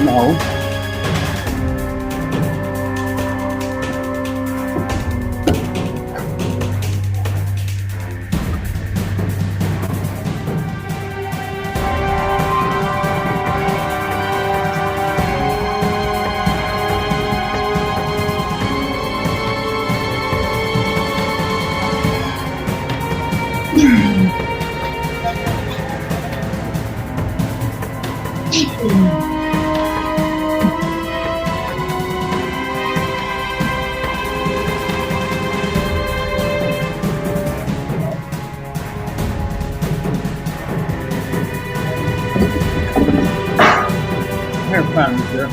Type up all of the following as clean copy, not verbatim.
No. Here, fine, sir.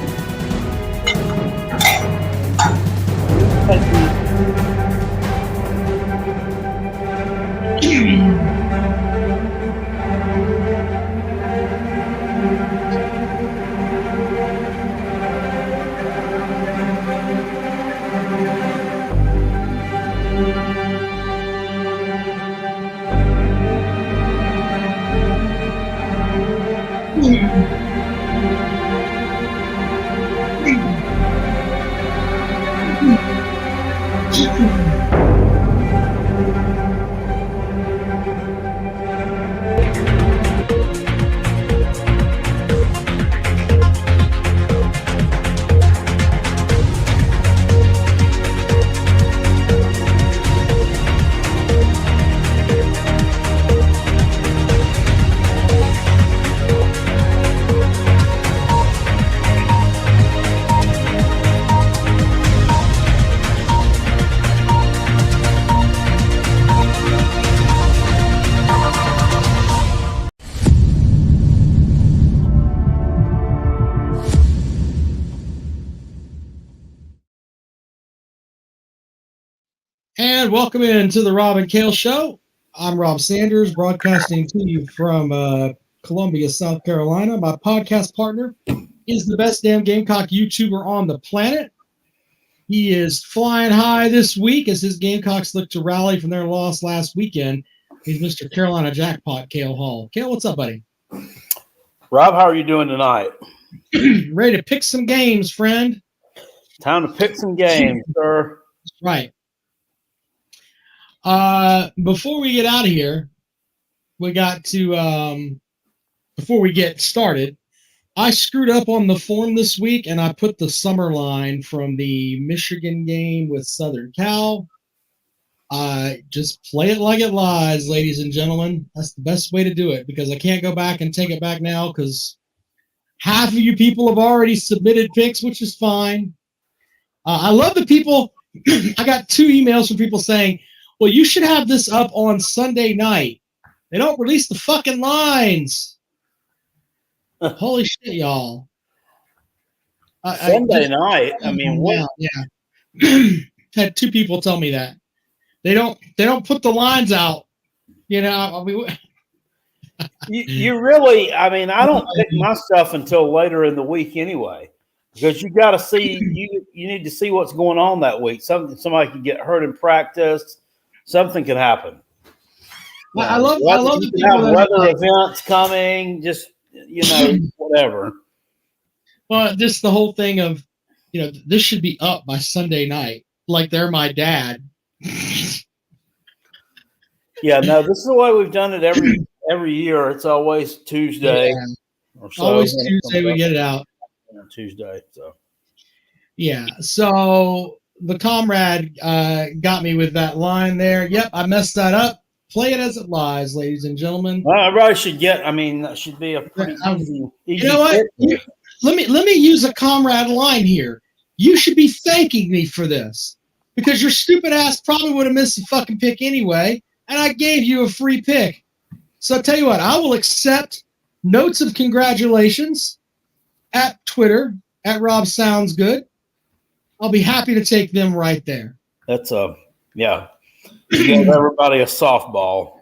And welcome into the Rob and Kale Show. I'm Rob Sanders, broadcasting to you from Columbia, South Carolina. My podcast partner is the best damn Gamecock YouTuber on the planet. He is flying high this week as his Gamecocks look to rally from their loss last weekend. He's Mr. Carolina Jackpot, Cale Hall. Cale, what's up, buddy? Rob, how are you doing tonight? Ready to pick some games, friend. Time to pick some games, sir. Right. Before we get out of here, we got to, before we get started, I screwed up on the form this week, and I put the summer line from the Michigan game with Southern Cal. Just play it like it lies, ladies and gentlemen. That's the best way to do it, because I can't go back and take it back now, because half of you people have already submitted picks, which is fine. I love the people. I got 2 emails from people saying, well, you should have this up on Sunday night. They don't release the fucking lines. Holy shit, y'all. Sunday night? I mean, what? Yeah. Had 2 people tell me that. They don't put the lines out. You know, I mean, You really, I mean, I don't pick my stuff until later in the week anyway, because you got to see, you need to see what's going on that week. Somebody could get hurt in practice. Something can happen. I love the people have weather events coming, just, whatever. Well, just the whole thing of, this should be up by Sunday night, like they're my dad. Yeah, no, this is the way we've done it every year. It's always Tuesday. Yeah. Or so. Always Tuesday we get it out. Tuesday, so. Yeah, so the comrade got me with that line there. Yep, I messed that up. Play it as it lies, ladies and gentlemen. Well, everybody should that should be a pretty easy. You know what? Let me use a comrade line here. You should be thanking me for this, because your stupid ass probably would have missed the fucking pick anyway, and I gave you a free pick. So I'll tell you what, I will accept notes of congratulations at Twitter, at Rob Sounds Good. I'll be happy to take them right there. That's yeah. You gave everybody a softball.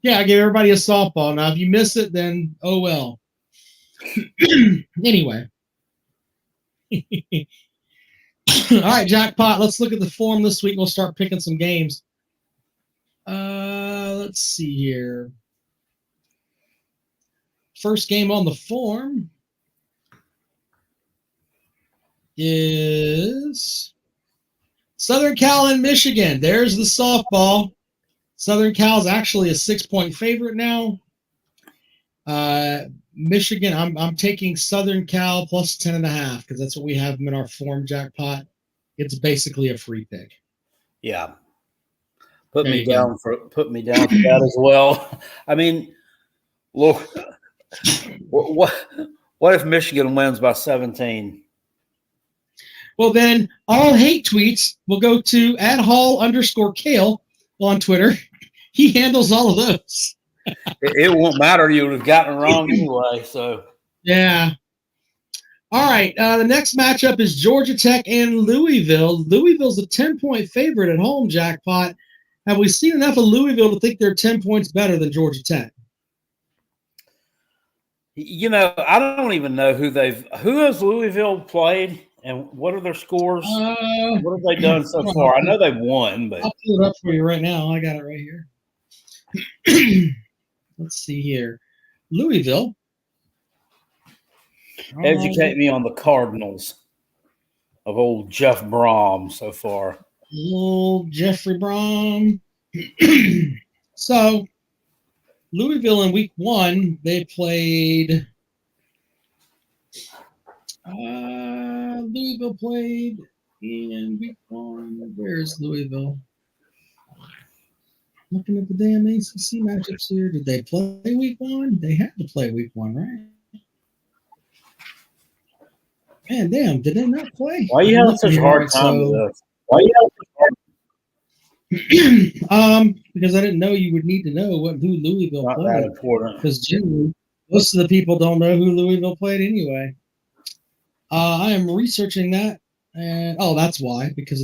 Yeah, I gave everybody a softball. Now, if you miss it, then oh well. Anyway. All right, Jackpot, let's look at the form this week. We'll start picking some games. Let's see here. First game on the form. is Southern Cal and Michigan. There's the softball. Southern Cal's actually a 6-point favorite now. Michigan, I'm taking Southern Cal plus 10.5 because that's what we have in our form jackpot. It's basically a free pick. Yeah. Put me down for that as well. I mean, look, what if Michigan wins by 17? Well, then all hate tweets will go to @Hall_Kale on Twitter. He handles all of those. It won't matter. You would have gotten it wrong anyway. So yeah. All right. The next matchup is Georgia Tech and Louisville. Louisville's a 10-point favorite at home, jackpot. Have we seen enough of Louisville to think they're 10 points better than Georgia Tech? You know, I don't even know who has Louisville played and what are their scores? What have they done so far? I know they've won, but I'll pull it up for you right now. I got it right here. Let's see here. Louisville. Educate me on the Cardinals of old Jeff Brom so far. Old Jeffrey Brom. So, Louisville in week 1, they played. Louisville played in week 1. Where's Louisville? Looking at the damn ACC matchups here. Did they play week 1? They had to play week 1, right? Man, damn, did they not play? Why you having such a hard time with this? Why you having such a hard because I didn't know you would need to know who Louisville Not played. that important. Because generally, most of the people don't know who Louisville played anyway. I am researching that, and that's why, because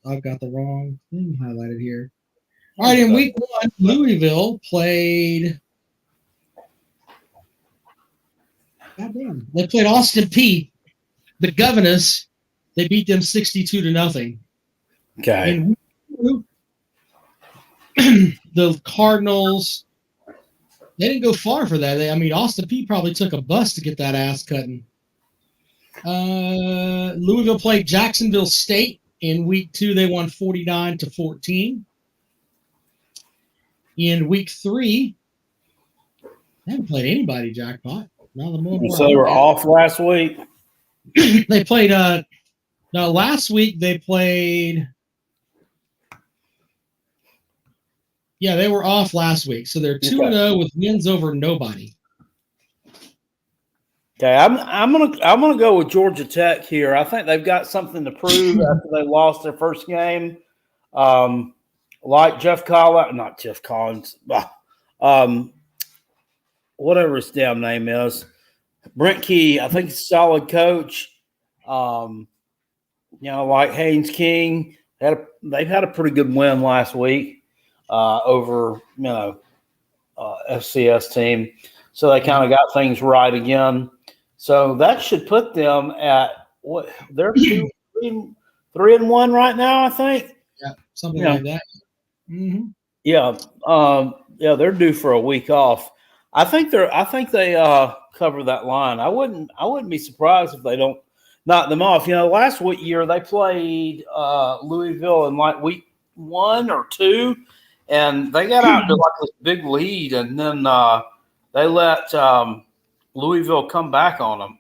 I've got the wrong thing highlighted here. All right, in week 1, Louisville played. Goddamn, they played Austin Peay, the Governors. They beat them 62-0. Okay. In week 2, the Cardinals, they didn't go far for that. Austin Peay probably took a bus to get that ass cutting. Louisville played Jacksonville State. In week 2, they won 49-14. In week 3, they haven't played anybody, jackpot. So they were off last week? They played last week they played. Yeah, they were off last week. So they're 2-0 with wins over nobody. Okay, I'm gonna go with Georgia Tech here. I think they've got something to prove after they lost their first game. Like not Jeff Collins, whatever his damn name is, Brent Key. I think he's a solid coach. Like Haynes King, they've had a pretty good win last week over FCS team, so they kind of got things right again. So that should put them at what they're 3-1 right now, I think. Yeah, something like that. Mm-hmm. Yeah, they're due for a week off. I think they cover that line. I wouldn't be surprised if they don't knock them off. Last year they played Louisville in like week 1 or 2, and they got out to like this big lead, and then they let Louisville come back on them.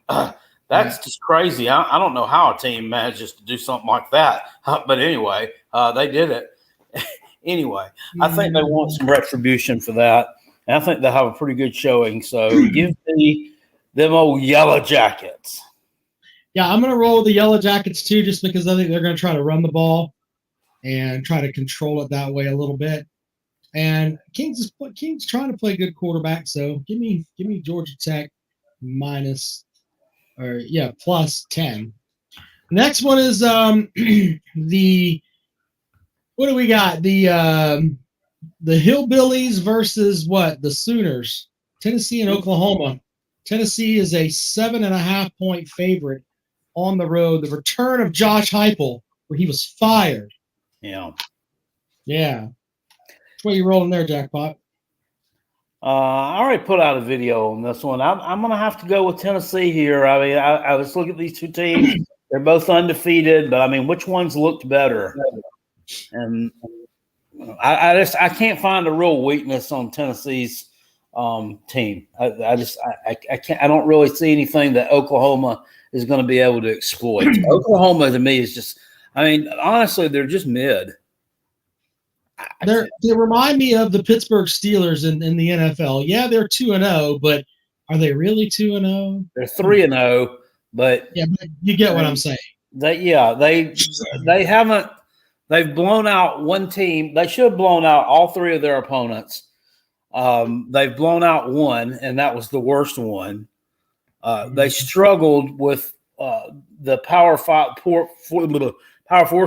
That's just crazy. I don't know how a team manages to do something like that, but anyway, they did it. Anyway, I think they want some retribution for that, and I think they'll have a pretty good showing. So give me them old Yellow Jackets. Yeah, I'm going to roll with the Yellow Jackets too, just because I think they're going to try to run the ball and try to control it that way a little bit. And King's trying to play good quarterback, so give me Georgia Tech plus 10. Next one is what do we got? The Hillbillies versus what? The Sooners. Tennessee and Oklahoma. Tennessee is a 7.5-point favorite on the road. The return of Josh Heupel, where he was fired. Yeah. What are you rolling there, Jackpot? I already put out a video on this one. I'm going to have to go with Tennessee here. I mean, I was looking at these two teams. They're both undefeated, but I mean, which one's looked better? And I can't find a real weakness on Tennessee's team. I can't. I don't really see anything that Oklahoma is going to be able to exploit. Oklahoma to me is just. I mean, honestly, they're just mid. They remind me of the Pittsburgh Steelers in the NFL. Yeah, they're 2-0, but are they really 2-0? They're 3-0, but yeah, but you get what I'm saying. They haven't. They've blown out one team. They should have blown out all three of their opponents. They've blown out one, and that was the worst one. They struggled with the Power 4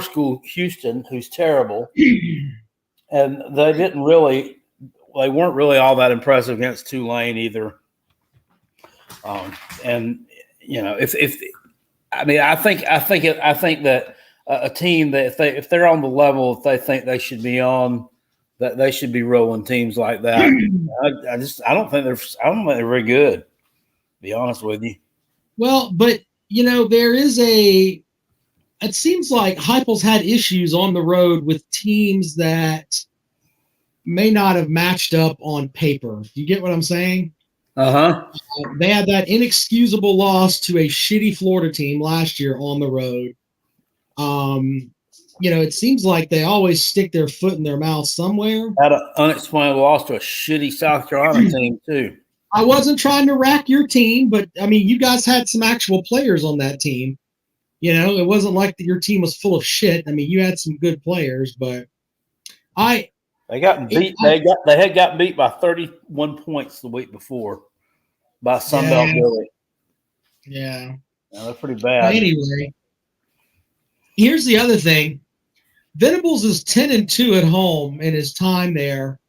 school Houston, who's terrible, and they weren't really all that impressive against Tulane either. And you know, I think that a team that if they're on the level if they think they should be on, that they should be rolling teams like that. I don't think they're very good. To be honest with you. Well, but you know, it seems like Heupel's had issues on the road with teams that may not have matched up on paper. You get what I'm saying? They had that inexcusable loss to a shitty Florida team last year on the road. You know, it seems like they always stick their foot in their mouth somewhere. Had an unexplainable loss to a shitty South Carolina team too. I wasn't trying to rack your team, but I mean, you guys had some actual players on that team. You know, it wasn't like your team was full of shit. I mean, you had some good players, but they got beat. They had got beat by 31 points the week before by Sunbelt Billy. Yeah, they're pretty bad. Anyway, here's the other thing: Venables is 10-2 at home in his time there.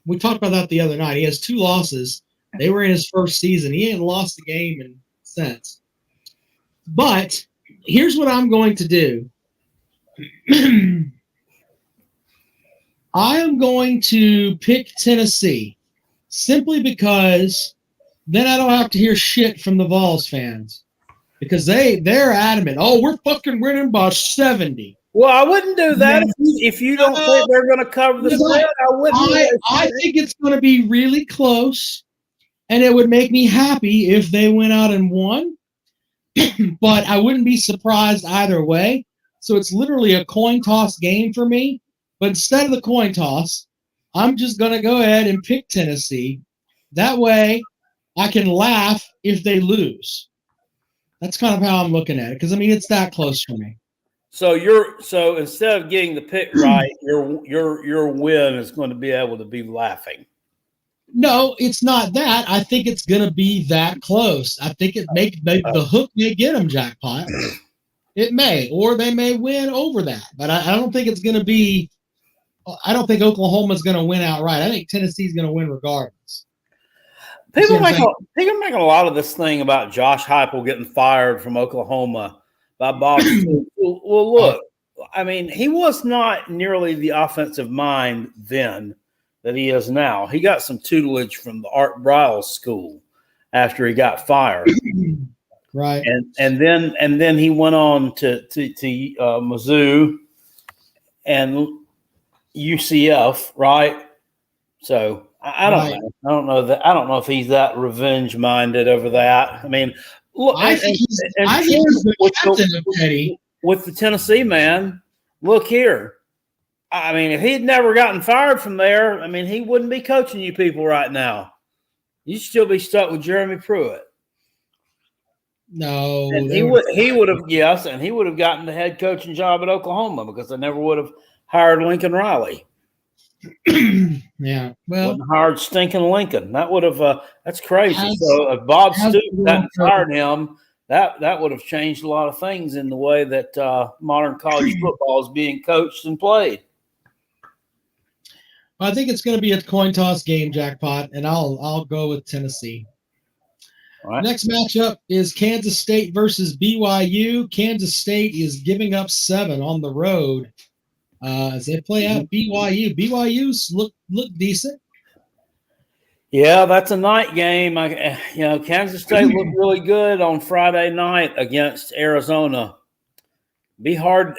We talked about that the other night. He has 2 losses. They were in his first season. He ain't lost the game since. But here's what I'm going to do. I am going to pick Tennessee simply because then I don't have to hear shit from the Vols fans because they're adamant. Oh, we're fucking winning by 70. Well, I wouldn't do that if you don't think they're going to cover the spread. I wouldn't. I think it's going to be really close, and it would make me happy if they went out and won. But I wouldn't be surprised either way. So it's literally a coin toss game for me. But instead of the coin toss, I'm just going to go ahead and pick Tennessee. That way, I can laugh if they lose. That's kind of how I'm looking at it because I mean it's that close for me. So instead of getting the pick right, your win is going to be able to be laughing. No, it's not that. I think it's going to be that close. I think the hook may get them jackpot. It may, or they may win over that. But I don't think it's going to be. I don't think Oklahoma's going to win outright. I think Tennessee's going to win regardless. People make a lot of this thing about Josh Heupel getting fired from Oklahoma by Bob Stoops. Well, look, I mean, he was not nearly the offensive mind then that he is now. He got some tutelage from the Art Briles school after he got fired, right? And then he went on to Mizzou and UCF, right? So I don't know. I don't know that. I don't know if he's that revenge minded over that. I mean, look, I think he's the with the Tennessee man. Look here. I mean, if he'd never gotten fired from there, I mean, he wouldn't be coaching you people right now. You'd still be stuck with Jeremy Pruitt. No, and he would have gotten the head coaching job at Oklahoma because they never would have hired Lincoln Riley. Yeah, well, wouldn't hired stinking Lincoln. That would have. That's crazy. So if Bob Stoops hadn't fired him, that would have changed a lot of things in the way that modern college football is being coached and played. I think it's going to be a coin toss game, jackpot, and I'll go with Tennessee. All right. Next matchup is Kansas State versus BYU. Kansas State is giving up 7 on the road as they play out BYU. BYU's look decent. Yeah, that's a night game. Kansas State looked really good on Friday night against Arizona. Be hard.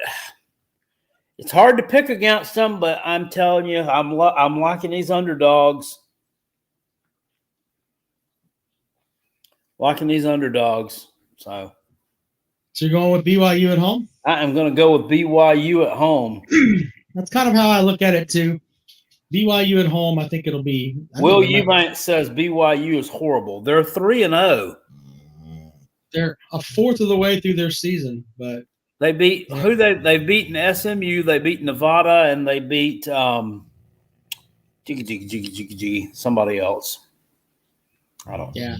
It's hard to pick against them, but I'm telling you, I'm liking these underdogs. Liking these underdogs. So you're going with BYU at home? I am going to go with BYU at home. That's kind of how I look at it too. BYU at home, I think it'll be. Will Eubanks says BYU is horrible. They're 3-0. They're a fourth of the way through their season, but they beat who they've beaten SMU, they beat Nevada, and they beat somebody else. I don't. Yeah.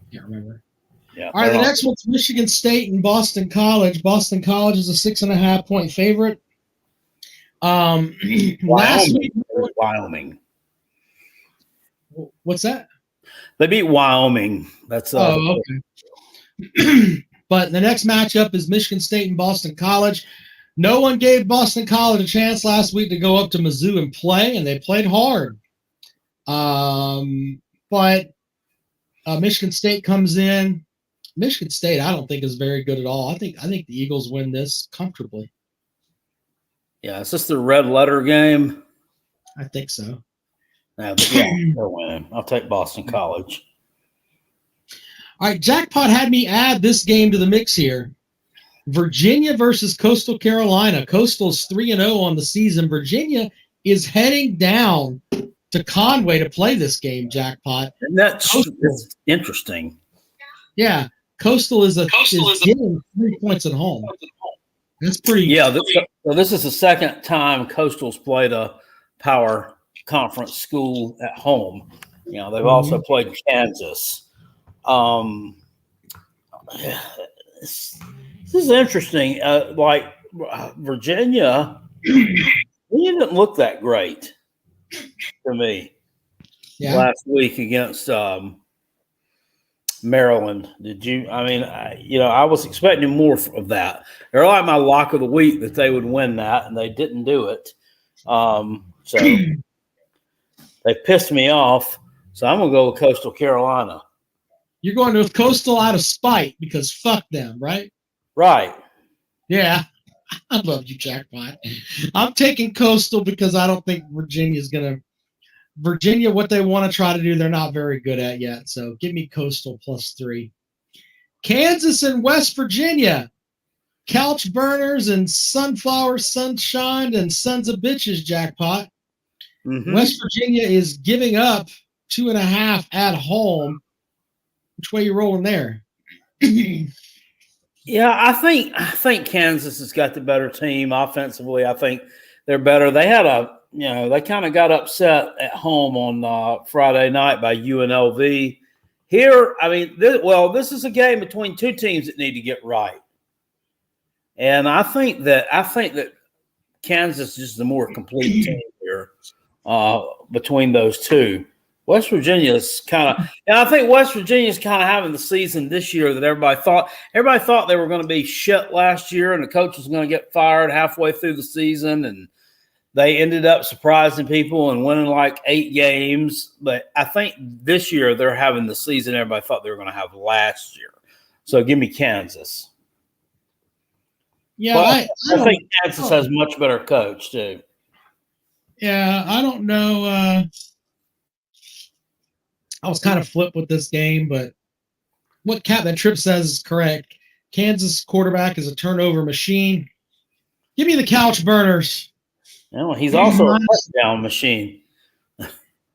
Can't remember. Yeah. All right, the next one's Michigan State and Boston College. Boston College is a 6.5-point favorite. Last week, Wyoming. What's that? They beat Wyoming. That's okay. But the next matchup is Michigan State and Boston College. No one gave Boston College a chance last week to go up to Mizzou and play, and they played hard. But Michigan State comes in. Michigan State, I don't think is very good at all. I think the Eagles win this comfortably. Yeah, is this the red letter game? I think so. No, they're winning. I'll take Boston College. All right, Jackpot had me add this game to the mix here. Virginia versus Coastal Carolina. Coastal's 3-0 on the season. Virginia is heading down to Conway to play this game, Jackpot. And that's interesting. Yeah, Coastal is getting 3 points at home. That's pretty. Yeah, this is the second time Coastal's played a power conference school at home. You know, they've also played Kansas. This is interesting. Virginia, he didn't look that great to me last week against Maryland. Did you? I mean, I was expecting more of that. They're like my lock of the week that they would win that, and they didn't do it. So they pissed me off. So I'm going to go with Coastal Carolina. You're going with Coastal out of spite because fuck them, right? Right. Yeah. I love you, Jackpot. I'm taking Coastal because I don't think Virginia's going to. Virginia, what they want to try to do, they're not very good at yet. So give me Coastal +3. Kansas and West Virginia. Couch burners and sunflower sunshine and sons of bitches, Jackpot. Mm-hmm. West Virginia is giving up 2.5 at home. Which way you rolling there? Yeah, I think Kansas has got the better team offensively. I think they're better. They had they kind of got upset at home on Friday night by UNLV. Here, I mean, this is a game between two teams that need to get right, and I think that Kansas is the more complete team here between those two. West Virginia is kind of, and I think West Virginia is kind of having the season this year that everybody thought they were going to be shit last year, and the coach was going to get fired halfway through the season, and they ended up surprising people and winning like 8 games. But I think this year they're having the season everybody thought they were going to have last year. So give me Kansas. Yeah, I think Kansas has a much better coach too. Yeah, I don't know. I was kind of flipped with this game, but what Captain Tripp says is correct. Kansas quarterback is a turnover machine. Give me the couch burners. Well, he's also a touchdown machine.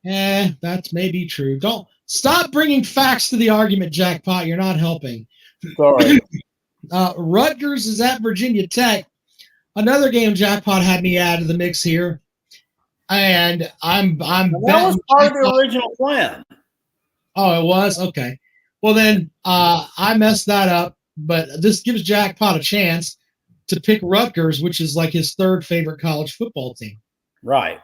That's maybe true. Don't stop bringing facts to the argument, Jackpot. You're not helping. Sorry. Rutgers is at Virginia Tech. Another game Jackpot had me add to the mix here, and I'm that was part of the original plan. Oh, it was? Okay. Well, then I messed that up, but this gives Jackpot a chance to pick Rutgers, which is like his third favorite college football team. Right.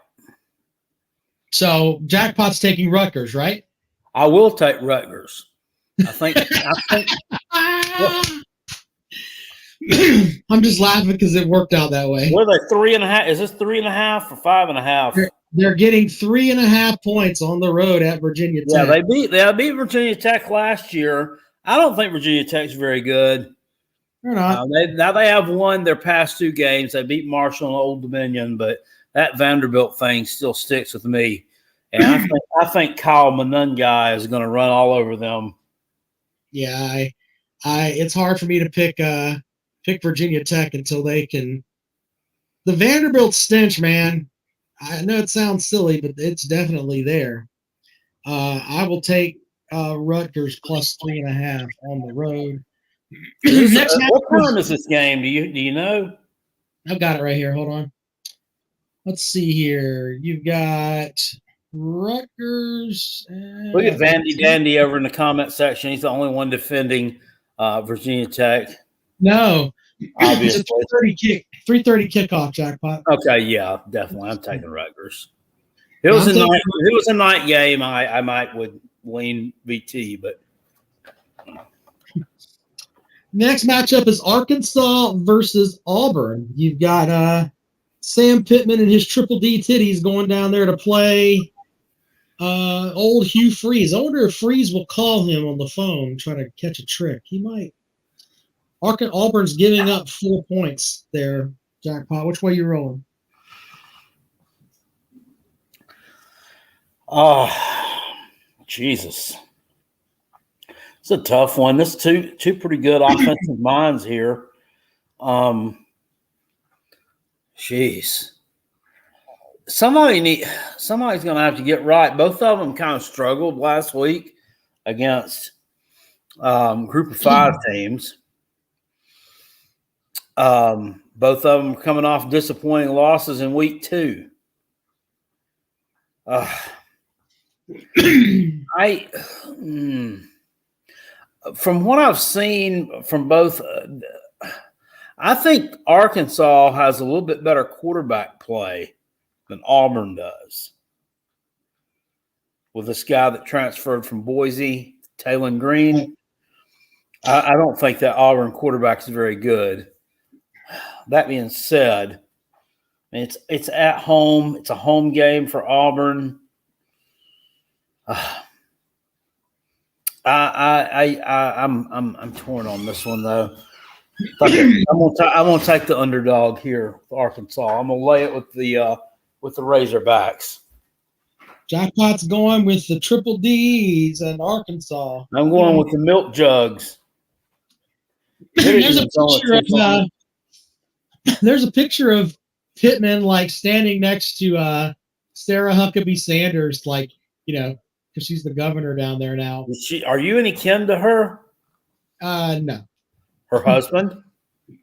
So Jackpot's taking Rutgers, right? I will take Rutgers. I think I'm just laughing because it worked out that way. What are they, 3.5? Is this 3.5 or 5.5? They're getting 3.5 points on the road at Virginia Tech. Yeah, they beat Virginia Tech last year. I don't think Virginia Tech's very good. They're not. They have won their past 2 games. They beat Marshall and Old Dominion, but that Vanderbilt thing still sticks with me. And I think Kyle Monungai is going to run all over them. Yeah, it's hard for me to pick Virginia Tech until they can. The Vanderbilt stench, man. I know it sounds silly, but it's definitely there. I will take Rutgers plus 3.5 on the road. What time is this game? Do you know? I've got it right here. Hold on. Let's see here. You've got Rutgers. Look at Vandy Dandy over in the comment section. He's the only one defending Virginia Tech. No, obviously. It's a 3:30 kickoff, Jackpot. Okay, yeah, definitely. I'm taking Rutgers. If it was a night game, I might would lean VT, but next matchup is Arkansas versus Auburn. You've got Sam Pittman and his Triple D titties going down there to play old Hugh Freeze. I wonder if Freeze will call him on the phone, try to catch a trick. He might. Auburn's giving up 4 points there, Jackpot. Which way you rolling? Oh, Jesus. It's a tough one. There's two pretty good offensive minds here. Jeez. Somebody's going to have to get right. Both of them kind of struggled last week against group of 5 teams. Both of them coming off disappointing losses in week 2. From what I've seen from both, I think Arkansas has a little bit better quarterback play than Auburn does. With this guy that transferred from Boise, Taylon Green, I don't think that Auburn quarterback is very good. That being said, it's at home. It's a home game for Auburn. I'm torn on this one though. I'm gonna take the underdog here with Arkansas. I'm gonna lay it with the Razorbacks. Jackpot's going with the Triple D's and Arkansas. I'm going with the milk jugs. There's a picture of Pittman like standing next to Sarah Huckabee Sanders, like, because she's the governor down there now. Are you any kin to her? No. Her husband?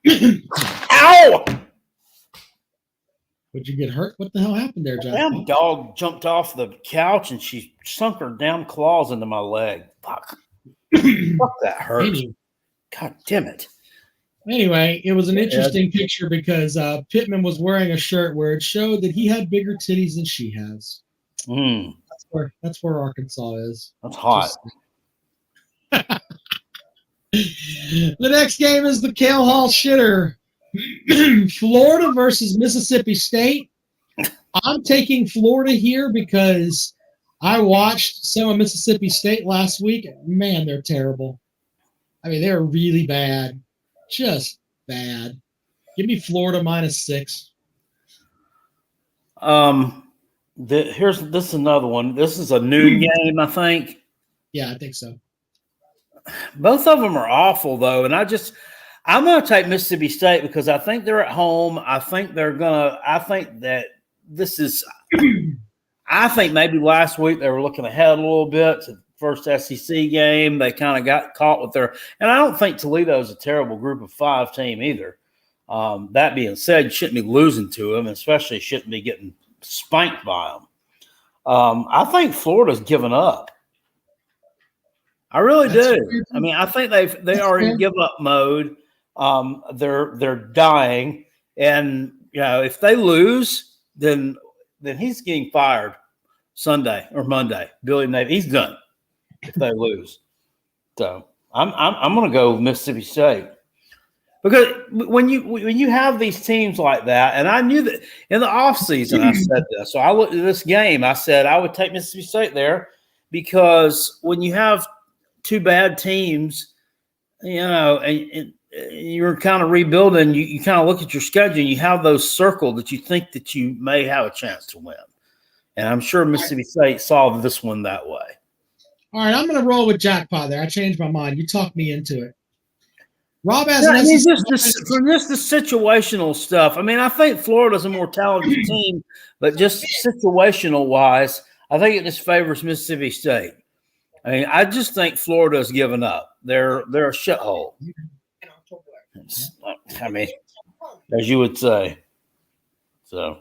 Ow! Would you get hurt? What the hell happened there, John? Damn dog jumped off the couch and she sunk her damn claws into my leg. Fuck. Fuck, that hurts. God damn it. Anyway, it was an interesting picture because Pittman was wearing a shirt where it showed that he had bigger titties than she has. That's where Arkansas is. That's hot. The next game is the Kale Hall shitter. Florida versus Mississippi State. I'm taking Florida here because I watched some of Mississippi State last week. Man, they're terrible. I mean, they're really bad. Just bad. Give me Florida -6. This is another one. This is a noon game, I think. Yeah, I think so. Both of them are awful, though, and I'm going to take Mississippi State because I think they're at home. I think that this is – I think maybe last week they were looking ahead a little bit to the first SEC game. They kind of got caught with their – and I don't think Toledo is a terrible group of 5 team either. That being said, you shouldn't be losing to them, especially shouldn't be getting spanked by them. I think Florida's given up. I really do. I mean, I think they are in give up mode. They're dying, and if they lose, then he's getting fired Sunday or Monday. Billy Navy, he's done if they lose. So I'm going to go with Mississippi State because when you have these teams like that, and I knew that in the offseason I said this. So I looked at this game. I said I would take Mississippi State there because when you have 2 bad teams, and you're kind of rebuilding. You kind of look at your schedule and you have those circled that you think that you may have a chance to win. And I'm sure Mississippi State saw this one that way. All right, I'm going to roll with Jackpot there. I changed my mind. You talked me into it. Rob has Yeah, an I mean, SEC from just the situational stuff. I mean, I think Florida's a more talented team, but just situational wise, I think it just favors Mississippi State. I mean, I just think Florida's given up. They're a shithole. I mean, as you would say. So.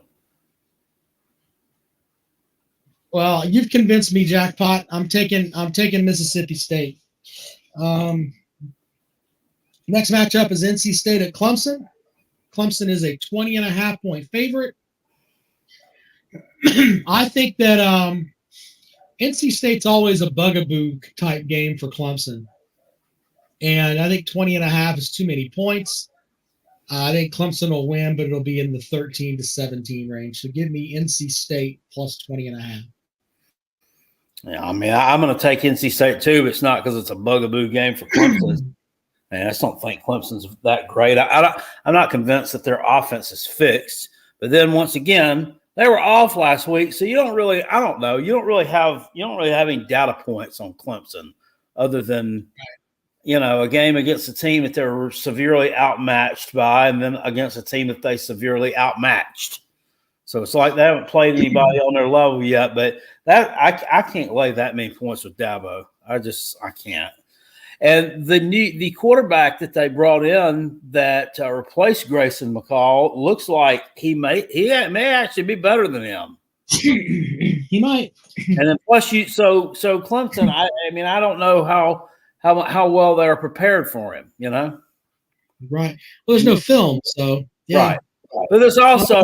Well, you've convinced me, Jackpot. I'm taking Mississippi State. Next matchup is NC State at Clemson. Clemson is a 20.5-point favorite. I think that NC State's always a bugaboo type game for Clemson. And I think 20.5 is too many points. I think Clemson will win, but it'll be in the 13 to 17 range. So give me NC State plus 20.5. Yeah, I mean, I'm going to take NC State too, but it's not because it's a bugaboo game for Clemson. And I just don't think Clemson's that great. I'm not convinced that their offense is fixed. But then once again, they were off last week, so you don't really – I don't know. You don't really have any data points on Clemson other than – a game against a team that they were severely outmatched by, and then against a team that they severely outmatched. So it's like they haven't played anybody on their level yet. But that I can't lay that many points with Dabo. I can't. And the quarterback that they brought in that replaced Grayson McCall looks like he may actually be better than him. He might. And then plus so Clemson. I mean, I don't know how well they're prepared for him, Right. Well, there's no film, so yeah. Right. But there's also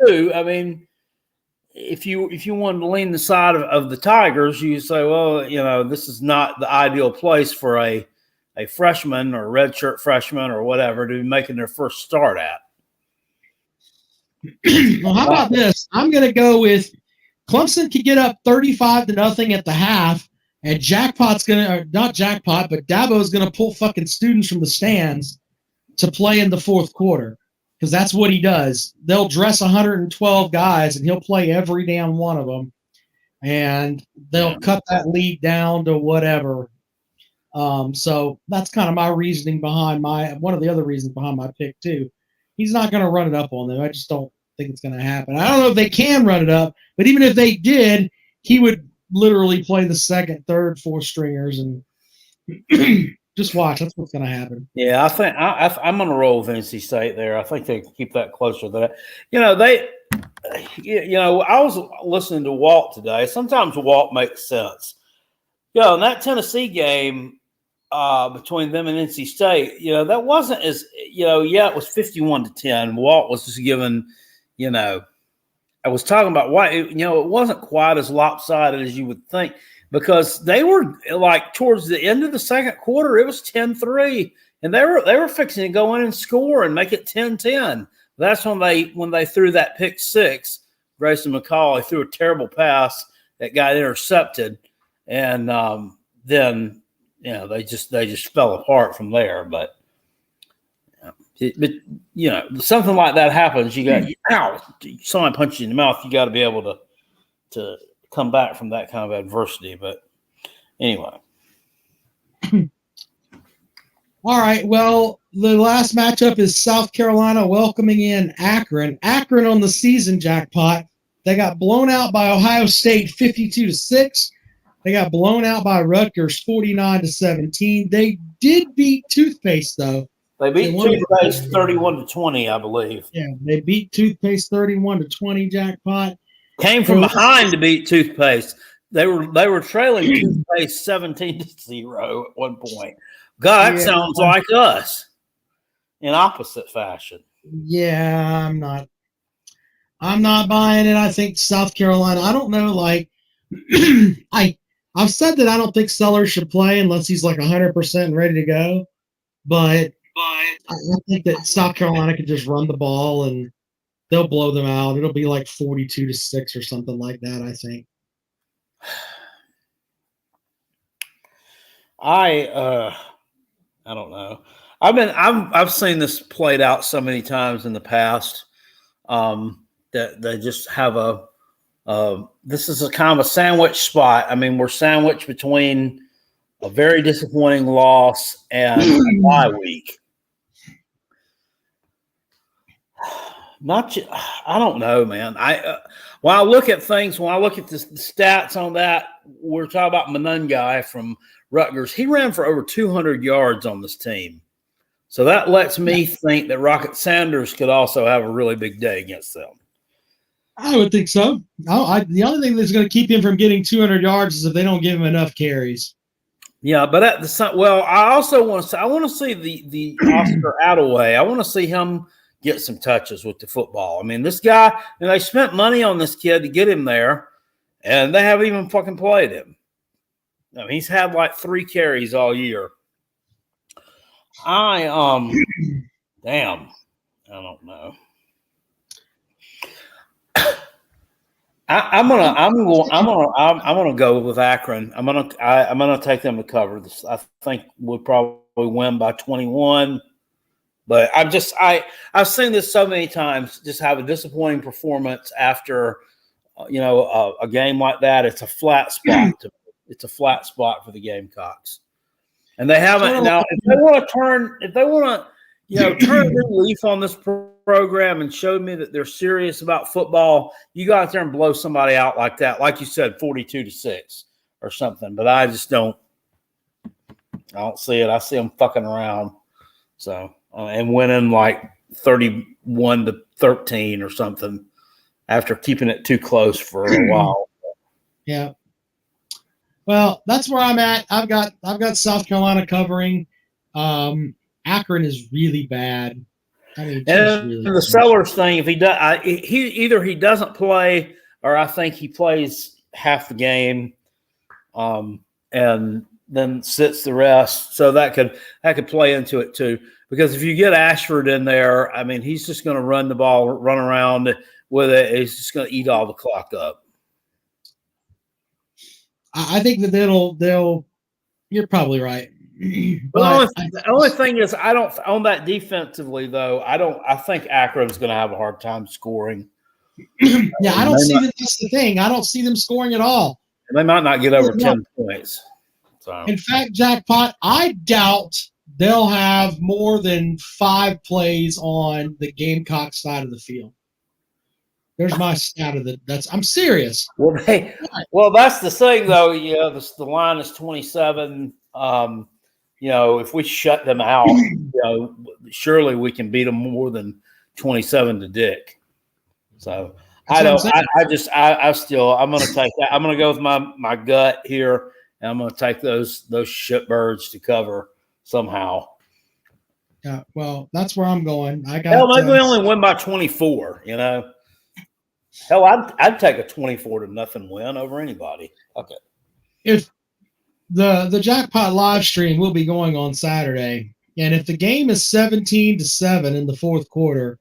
too. I mean, if you wanted to lean the side of the Tigers, you say, well, this is not the ideal place for a freshman or redshirt freshman or whatever to be making their first start at. Well, how about this? I'm going to go with Clemson could get up 35-0 at the half. And Jackpot's not Jackpot, but Dabo's going to pull fucking students from the stands to play in the fourth quarter because that's what he does. They'll dress 112 guys, and he'll play every damn one of them. And they'll cut that lead down to whatever. So that's kind of my reasoning behind one of the other reasons behind my pick, too. He's not going to run it up on them. I just don't think it's going to happen. I don't know if they can run it up, but even if they did, he would literally play the second, third, fourth stringers and just watch. That's what's going to happen. Yeah, I think I'm going to roll with NC State there. I think they can keep that closer to that. I was listening to Walt today. Sometimes Walt makes sense. In that Tennessee game between them and NC State, that wasn't as, it was 51-10. Walt was just given, I was talking about why, it wasn't quite as lopsided as you would think because they were like towards the end of the second quarter, it was 10-3 and they were fixing to go in and score and make it 10-10. That's when they threw that pick six. Grayson McCall, he threw a terrible pass that got intercepted. And then, they just fell apart from there, but something like that happens. You got someone punches you in the mouth. You got to be able to come back from that kind of adversity. But anyway, all right. Well, the last matchup is South Carolina welcoming in Akron. Akron on the season, Jackpot. They got blown out by Ohio State 52-6. They got blown out by Rutgers 49-17. They did beat Toothpaste though. They beat Toothpaste 31-20, I believe. Yeah, they beat Toothpaste 31-20. Jackpot came from behind to beat Toothpaste. They were trailing Toothpaste 17-0 at one point. God, that sounds like us in opposite fashion. Yeah, I'm not buying it. I think South Carolina. I don't know. Like, I've said that I don't think Sellers should play unless he's like 100% ready to go. But I think that South Carolina could just run the ball and they'll blow them out. It'll be like 42-6 or something like that, I think. I I don't know. I've seen this played out so many times in the past that they just have this is a kind of a sandwich spot. I mean, we're sandwiched between a very disappointing loss and a bye week. I don't know, man. When I look at things, when I look at the stats on that, we're talking about Monungai from Rutgers. He ran for over 200 yards on this team. So that lets me think that Rocket Sanders could also have a really big day against them. I would think so. The only thing that's going to keep him from getting 200 yards is if they don't give him enough carries. Yeah, but I also want to see the Oscar Attaway. I want to see him get some touches with the football. I mean, this guy, they spent money on this kid to get him there, and they haven't even fucking played him. I mean, he's had like 3 carries all year. Damn, I don't know. I'm gonna go with Akron. I'm gonna take them to cover this. I think we'll probably win by 21. But I've seen this so many times. Just have a disappointing performance after a game like that. It's a flat spot. It's a flat spot for the Gamecocks, and they haven't. Now, if they want to turn a new leaf on this program and show me that they're serious about football, you go out there and blow somebody out like that, like you said, 42-6 or something. But I just don't. I don't see it. I see them fucking around. So. And winning like 31-13 or something after keeping it too close for a while. Yeah. Well, that's where I'm at. I've got South Carolina covering. Akron is really bad. I mean, and really the Sellers thing, if he does, he doesn't play, or I think he plays half the game, and then sits the rest. So that could play into it too. Because if you get Ashford in there, I mean, he's just going to run the ball, run around with it. He's just going to eat all the clock up. I think that they'll. You're probably right. But the only thing is, I don't on that defensively though. I think Akron's going to have a hard time scoring. Yeah, I don't see that. That's the thing. I don't see them scoring at all. And they might not get over 10 points. So. In fact, Jackpot, I doubt they'll have more than 5 plays on the Gamecock side of the field. There's my stat of I'm serious. Well, that's the thing, though. Yeah, the line is 27. If we shut them out, surely we can beat them more than 27 to Dick. So I'm going to take that. I'm going to go with my gut here, and I'm going to take those shitbirds to cover somehow. Yeah, well, that's where I'm going. Maybe we only win by 24. Hell, I'd take a 24-0 win over anybody. Okay. If the Jackpot live stream will be going on Saturday, and if the game is 17-7 in the fourth quarter,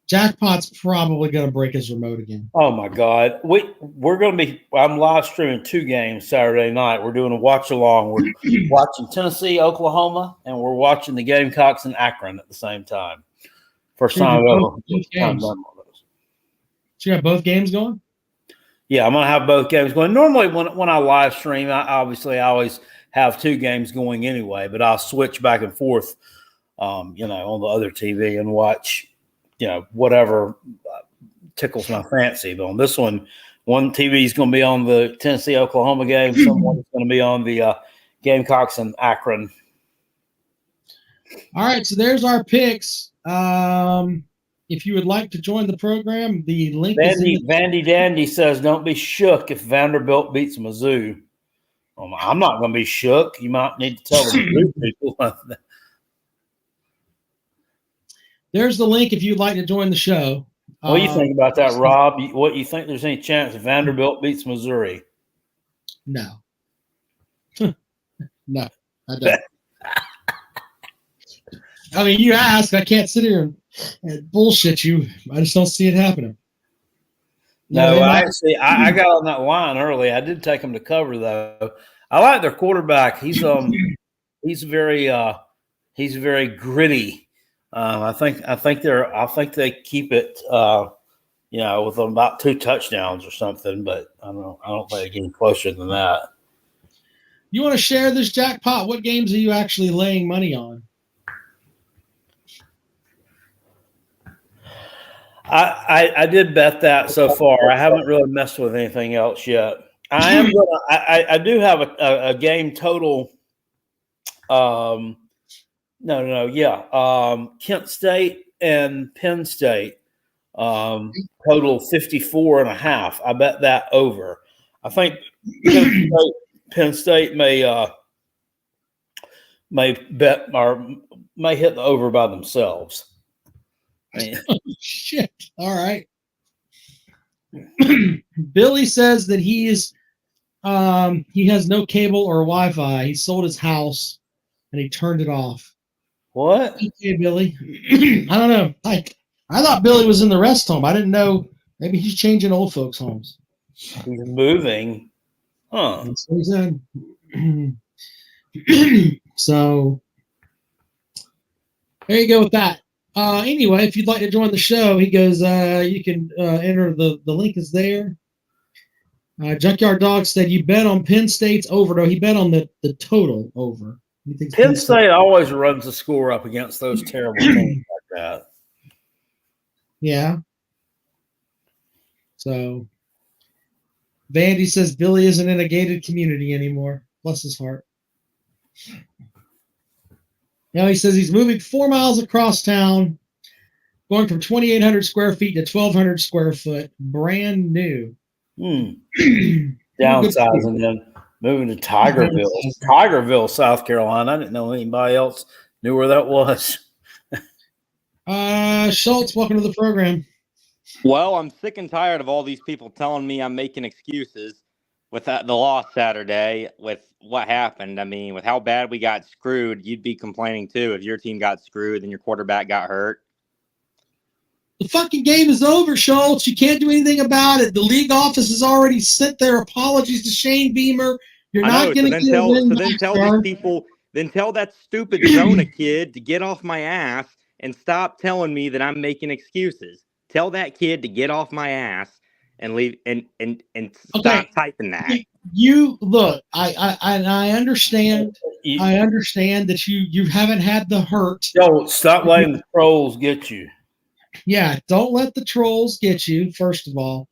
Jackpot's probably going to break his remote again. Oh my God, we're going to be. I'm live streaming 2 games Saturday night. We're doing a watch along. We're watching Tennessee, Oklahoma, and we're watching the Gamecocks in Akron at the same time. First time ever. So you have both games going? Yeah, I'm going to have both games going. Normally, when I live stream, I always have 2 games going anyway, but I'll switch back and forth, on the other TV and watch, whatever tickles my fancy. But on this one TV is going to be on the Tennessee-Oklahoma game. Someone's going to be on the Gamecocks and Akron. All right, so there's our picks. If you would like to join the program, the link is in Vandy Dandy says, don't be shook if Vanderbilt beats Mizzou. I'm not going to be shook. You might need to tell the Mizzou people. There's the link if you'd like to join the show. What do you think about that, Rob? What you think there's any chance Vanderbilt beats Missouri? No. No, I don't. I mean, you ask. I can't sit here and bullshit you. I just don't see it happening. I got on that line early. I did take them to cover, though. I like their quarterback. He's very He's very gritty. I think they keep it. With about 2 touchdowns or something, but I don't think they get closer than that. You want to share this jackpot? What games are you actually laying money on? I did bet that so far. I haven't really messed with anything else yet. I do have a game total. Kent State and Penn State. Total 54.5. I bet that over. I think Penn State may bet or may hit the over by themselves. Oh, shit. All right. Billy says that he has no cable or Wi-Fi. He sold his house and he turned it off. What? Okay, Billy. I don't know. I thought Billy was in the rest home. I didn't know. Maybe he's changing old folks' homes. He's moving. Huh. That's what he said. So there you go with that. Anyway, if you'd like to join the show, he goes, you can enter the link is there. Junkyard Dog said you bet on Penn State's over. No, he bet on the total over. Penn State always runs the score up against those terrible teams like that. Yeah. So Vandy says Billy isn't in a gated community anymore. Bless his heart. Now he says he's moving 4 miles across town, going from 2,800 square feet to 1,200 square foot, brand new. Downsizing then moving to Tigerville, South Carolina. I didn't know anybody else knew where that was. Schultz, welcome to the program. Well, I'm sick and tired of all these people telling me I'm making excuses with the loss Saturday, with what happened. I mean, with how bad we got screwed, you'd be complaining too if your team got screwed and your quarterback got hurt. The fucking game is over, Schultz. You can't do anything about it. The league office has already sent their apologies to Shane Beamer. You're not going to get a win. Then tell these people, then tell that stupid Jonah kid to get off my ass and stop telling me that I'm making excuses. Tell that kid to get off my ass and leave and stop typing that. You look, I understand. I understand that you haven't had the hurt. Don't stop letting the trolls get you. Yeah, don't let the trolls get you, first of all.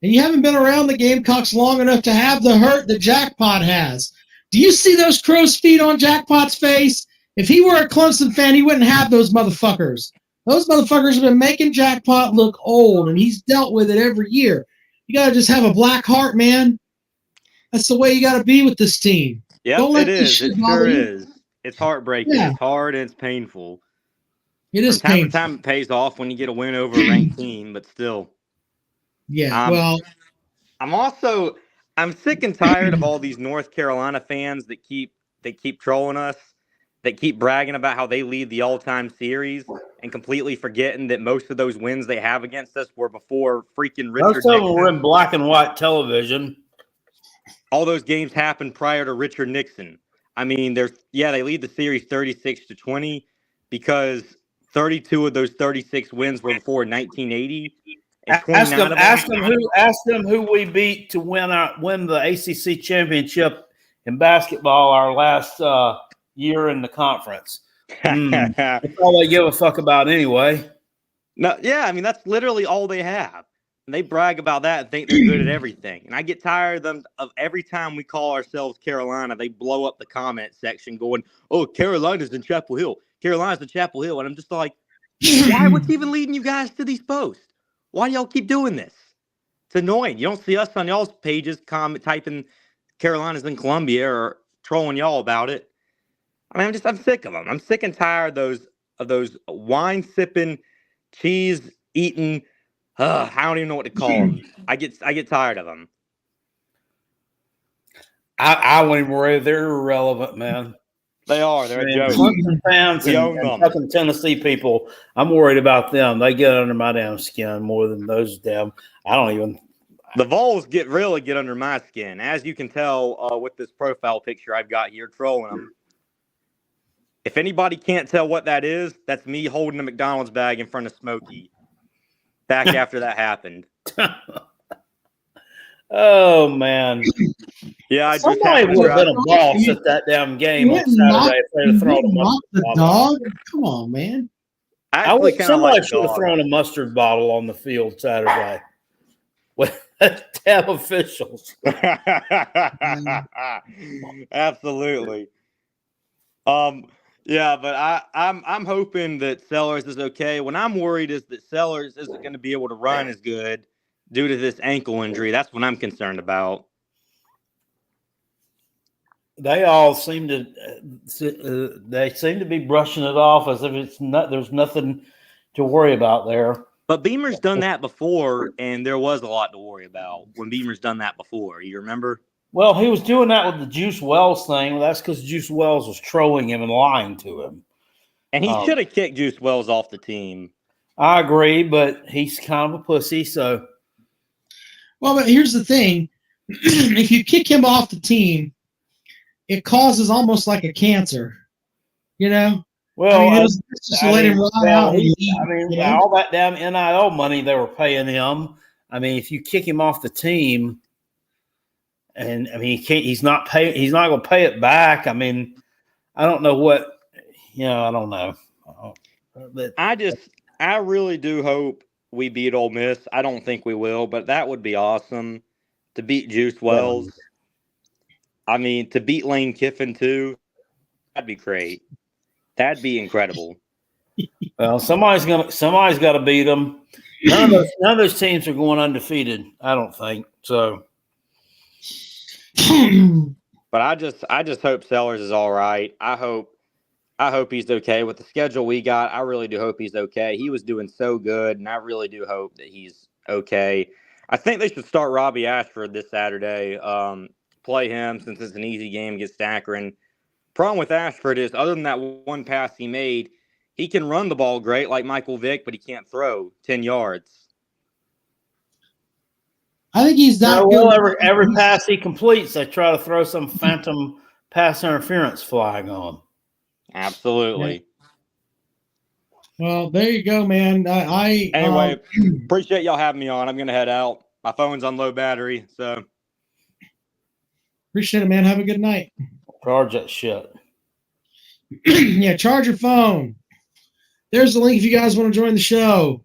And you haven't been around the Gamecocks long enough to have the hurt that Jackpot has. Do you see those crow's feet on Jackpot's face? If he were a Clemson fan, he wouldn't have those motherfuckers. Those motherfuckers have been making Jackpot look old, and he's dealt with it every year. You got to just have a black heart, man. That's the way you got to be with this team. Yeah, it is. It sure is. It's heartbreaking. Yeah. It's hard, and it's painful. It is painful. From time to time, it pays off when you get a win over a ranked team, but still. Yeah, I'm sick and tired of all these North Carolina fans that keep trolling us, that keep bragging about how they lead the all-time series and completely forgetting that most of those wins they have against us were before freaking Richard Nixon. Most of them were in black and white television. All those games happened prior to Richard Nixon. I mean, they lead the series 36-20 because 32 of those 36 wins were before 1980. Ask them who we beat to win the ACC championship in basketball our last year in the conference. That's all they give a fuck about anyway. No, yeah, I mean that's literally all they have, and they brag about that and think they're good at everything. And I get tired of every time we call ourselves Carolina, they blow up the comment section going, "Oh, Carolina's in Chapel Hill. Carolina's in Chapel Hill," and I'm just like, why? What's even leading you guys to these posts? Why do y'all keep doing this? It's annoying. You don't see us on y'all's pages typing Carolina's in Columbia or trolling y'all about it. I mean, I'm sick of them. I'm sick and tired of those wine sipping, cheese eating. I don't even know what to call them. I get tired of them. I wouldn't even worry. They're irrelevant, man. They are. They're a joke. Clemson fans and fucking Tennessee people, I'm worried about them. They get under my damn skin more than those damn. I don't even. The Vols really get under my skin, as you can tell with this profile picture I've got here trolling them. If anybody can't tell what that is, that's me holding a McDonald's bag in front of Smokey back after that happened. Oh, man. Yeah, I just Somebody happened to would have drive. been a boss at that damn game on Saturday if they'd have thrown a mustard the bottle. dog. Come on, man. I actually kind of Somebody like should have thrown a mustard bottle on the field Saturday. With damn officials. Absolutely. Yeah, but I'm hoping that Sellers is okay. What I'm worried is that Sellers isn't going to be able to run as good due to this ankle injury. That's what I'm concerned about. They all seem to be brushing it off as if there's nothing to worry about there. But Beamer's done that before, and there was a lot to worry about when Beamer's done that before. You remember? Well, he was doing that with the Juice Wells thing. Well, that's because Juice Wells was trolling him and lying to him. And he should have kicked Juice Wells off the team. I agree, but he's kind of a pussy, so. Well, but here's the thing. If you kick him off the team, it causes almost like a cancer, you know? Well, just let him run out. All that damn NIL money they were paying him. I mean, if you kick him off the team, and I mean, he's not going to pay it back. I mean, I don't know what, I don't know. I really do hope we beat Ole Miss. I don't think we will, but that would be awesome to beat Juice Wells. I mean, to beat Lane Kiffin too. That'd be great. That'd be incredible. Well, somebody's got to beat them. None of those teams are going undefeated. I don't think so. But I just hope Sellers is all right. I hope he's okay with the schedule we got. I really do hope he's okay. He was doing so good, and I really do hope that he's okay. I think they should start Robbie Ashford this Saturday. Play him since it's an easy game against Akron. Problem with Ashford is, other than that one pass he made, he can run the ball great like Michael Vick, but he can't throw 10 yards. I think he's that good. Well, every pass he completes, they try to throw some phantom pass interference flag on. Absolutely. Well, there you go, man. Anyway, appreciate y'all having me on. I'm going to head out. My phone's on low battery, so. Appreciate it, man. Have a good night. Charge that shit. Yeah, charge your phone. There's the link if you guys want to join the show.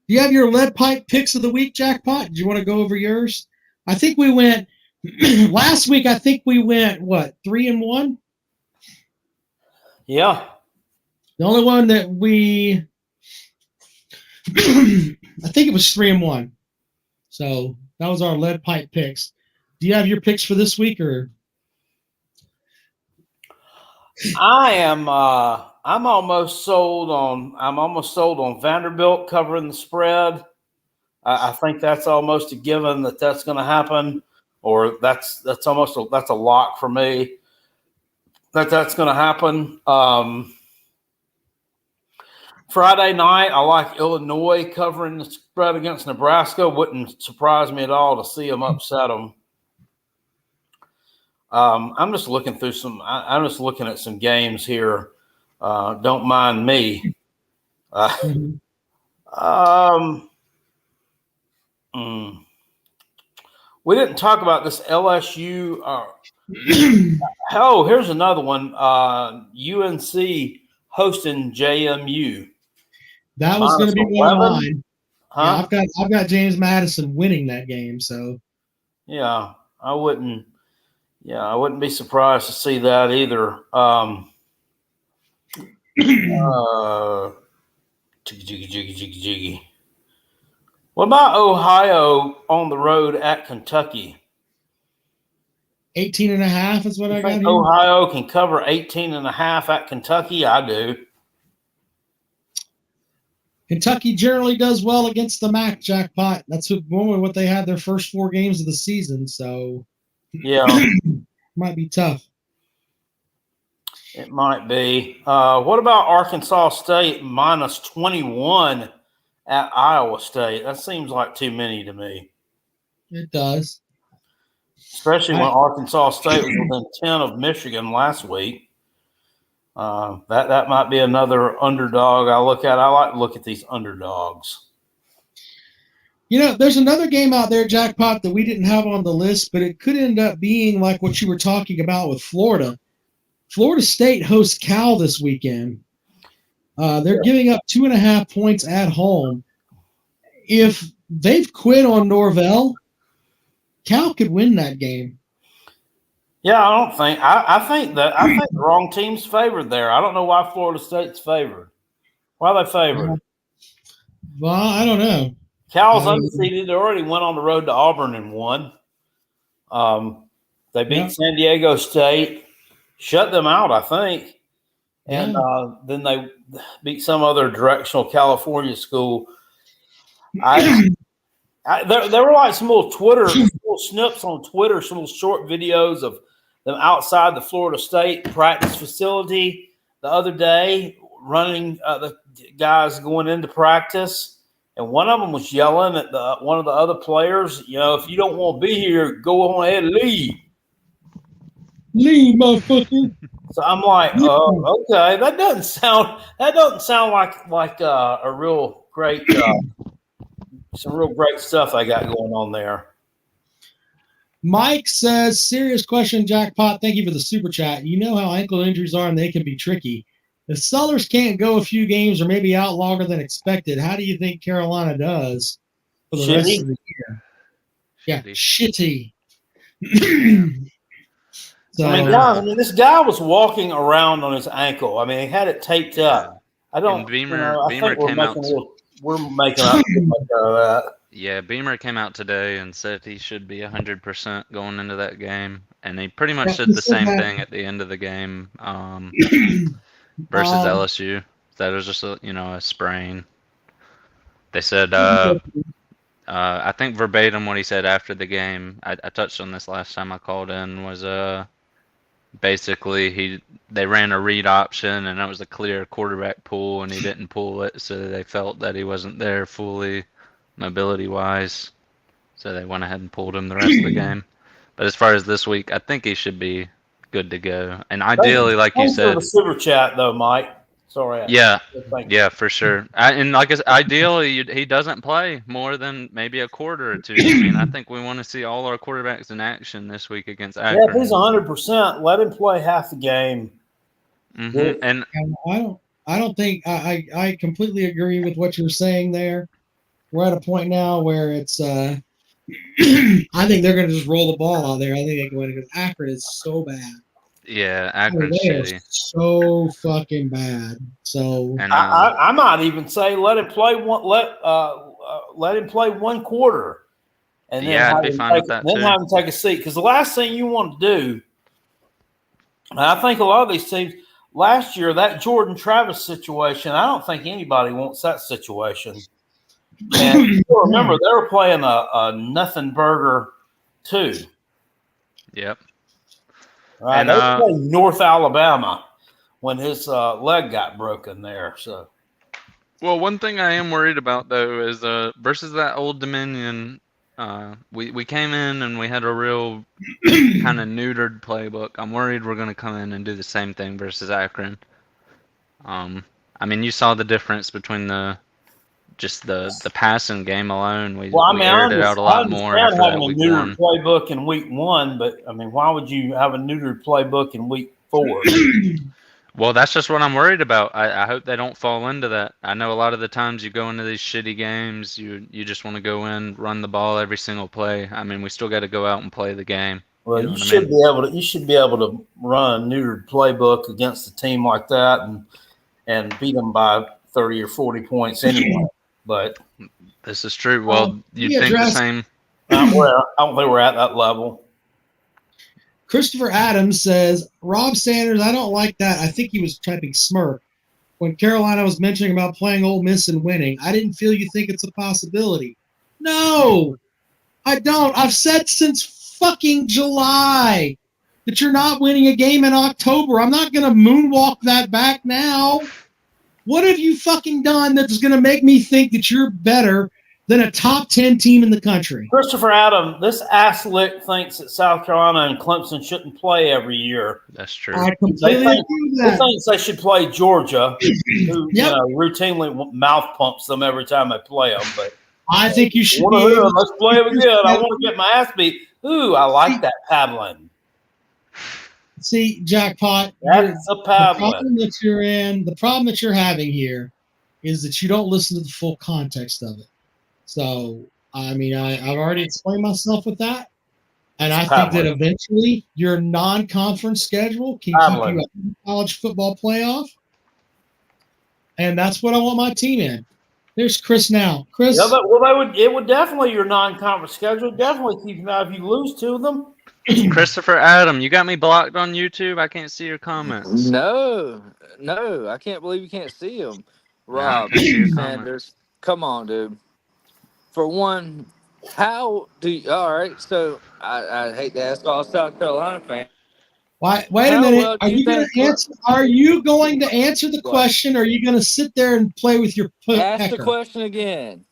Do you have your lead pipe picks of the week, Jackpot? Do you want to go over yours? I think we went last week. I think we went 3-1. Yeah. The only one that we, I think it was 3-1. So that was our lead pipe picks. Do you have your picks for this week, or? I'm almost sold on Vanderbilt covering the spread. I think that's almost a given that's going to happen, or that's a lock for me that's going to happen. Friday night, I like Illinois covering the spread against Nebraska. Wouldn't surprise me at all to see them upset them. I'm just looking through I'm just looking at some games here. Don't mind me. We didn't talk about this LSU. Here's another one. UNC hosting JMU. That was going to be one of mine. Huh? Yeah, I've got James Madison winning that game. So yeah, I wouldn't be surprised to see that either. Jiggy. What about Ohio on the road at Kentucky? 18.5 is what I got here. Ohio can cover 18.5 at Kentucky? I do. Kentucky generally does well against the MAC, Jackpot. That's normally what they had their first 4 games of the season. So yeah, might be tough. It might be. What about Arkansas State minus 21 at Iowa State? That seems like too many to me. It does. Especially when Arkansas State was within 10 of Michigan last week. That might be another underdog I look at. I like to look at these underdogs. There's another game out there, Jackpot, that we didn't have on the list, but it could end up being like what you were talking about with Florida. Florida State hosts Cal this weekend. They're giving up 2.5 points at home. If they've quit on Norvell, Cal could win that game. Yeah, I think the wrong team's favored there. I don't know why Florida State's favored. Why are they favored? Well, I don't know. Cal's undefeated. They already went on the road to Auburn and won. They beat San Diego State, shut them out, I think. And then they beat some other directional California school. There were like some little snips on Twitter, some little short videos of them outside the Florida State practice facility the other day, running the guys going into practice. And one of them was yelling at one of the other players, if you don't want to be here, go on ahead and leave. Leave, motherfucker. So I'm like, okay, that doesn't sound like a real great some real great stuff I got going on there. Mike says, serious question, Jackpot. Thank you for the super chat. You know how ankle injuries are and they can be tricky. If Sellers can't go a few games or maybe out longer than expected, how do you think Carolina does for the rest of the year? Yeah, shitty. So, this guy was walking around on his ankle. I mean, he had it taped up. I don't. And Beamer came out. We're making up too much out of that. Yeah, Beamer came out today and said he should be 100% going into that game, and he pretty much said the same thing at the end of the game versus LSU. That was just a sprain. They said, I think verbatim what he said after the game. I touched on this last time I called in. Was basically they ran a read option and that was a clear quarterback pull and he didn't pull it, so they felt that he wasn't there fully mobility wise, so they went ahead and pulled him the rest of the game. But as far as this week, I think he should be good to go. And ideally, like you said, the super chat though, Mike. Sorry. Yeah, for sure. And like I said, ideally, he doesn't play more than maybe a quarter or two. I mean, I think we want to see all our quarterbacks in action this week against Akron. Yeah, if he's 100%, let him play half the game. Mm-hmm. And I don't think I completely agree with what you're saying there. We're at a point now where it's I think they're going to just roll the ball out there. I think they can win because Akron is so bad. Yeah, Akron's shitty. So fucking bad. So and, I might even say let him play one. Let him play one quarter, and then I'd be fine with that too. Have him take a seat, because the last thing you want to do, and I think a lot of these teams last year, that Jordan Travis situation, I don't think anybody wants that situation. And remember, they were playing a nothing burger too. Yep. And they played North Alabama when his leg got broken there. So, well, one thing I am worried about though is versus that Old Dominion, we came in and we had a real kind of neutered playbook. I'm worried we're going to come in and do the same thing versus Akron. I mean, you saw the difference between the passing game alone. We aired it out a lot more after having that a week neutered 1. playbook in week 1, but I mean, why would you have a neutered playbook in week 4? Well, that's just what I'm worried about. I hope they don't fall into that. I know a lot of the times you go into these shitty games, you just want to go in, run the ball every single play. I mean, we still got to go out and play the game. Well, you should be able to run a neutered playbook against a team like that and beat them by 30 or 40 points anyway. But this is true. Well, you'd think the same. I don't think we're at that level. Christopher Adams says, Rob Sanders, I don't like that. I think he was typing smirk. When Carolina was mentioning about playing Ole Miss and winning, I didn't feel you think it's a possibility. No, I don't. I've said since fucking July that you're not winning a game in October. I'm not going to moonwalk that back now. What have you fucking done that's going to make me think that you're better than a top 10 team in the country. Christopher Adam, this ass lick thinks that South Carolina and Clemson shouldn't play every year. That's true. I completely agree with He that. thinks they should play Georgia, who Yep. routinely mouth pumps them every time they play them. But I think you should let's be play them again. I want to get my ass beat. Ooh, I like that paddling. See, Jackpot, That's a the paddling. problem that you're in, the problem that you're having here is that you don't listen to the full context of it. So, I mean, I've already explained myself with that. And I think that eventually your non-conference schedule can keep you out of the college football playoff. And that's what I want my team in. There's Chris now. Chris. Yeah, it would definitely, your non-conference schedule, definitely keep you out if you lose to them. Christopher Adam, you got me blocked on YouTube. I can't see your comments. No, I can't believe you can't see them. Rob Sanders, come on, dude. For one, how do you? All right, so I hate to ask all South Carolina fans. Wait a minute. Are you going to answer? Are you going to answer the question? Or are you going to sit there and play with your Ask pecker? the question again.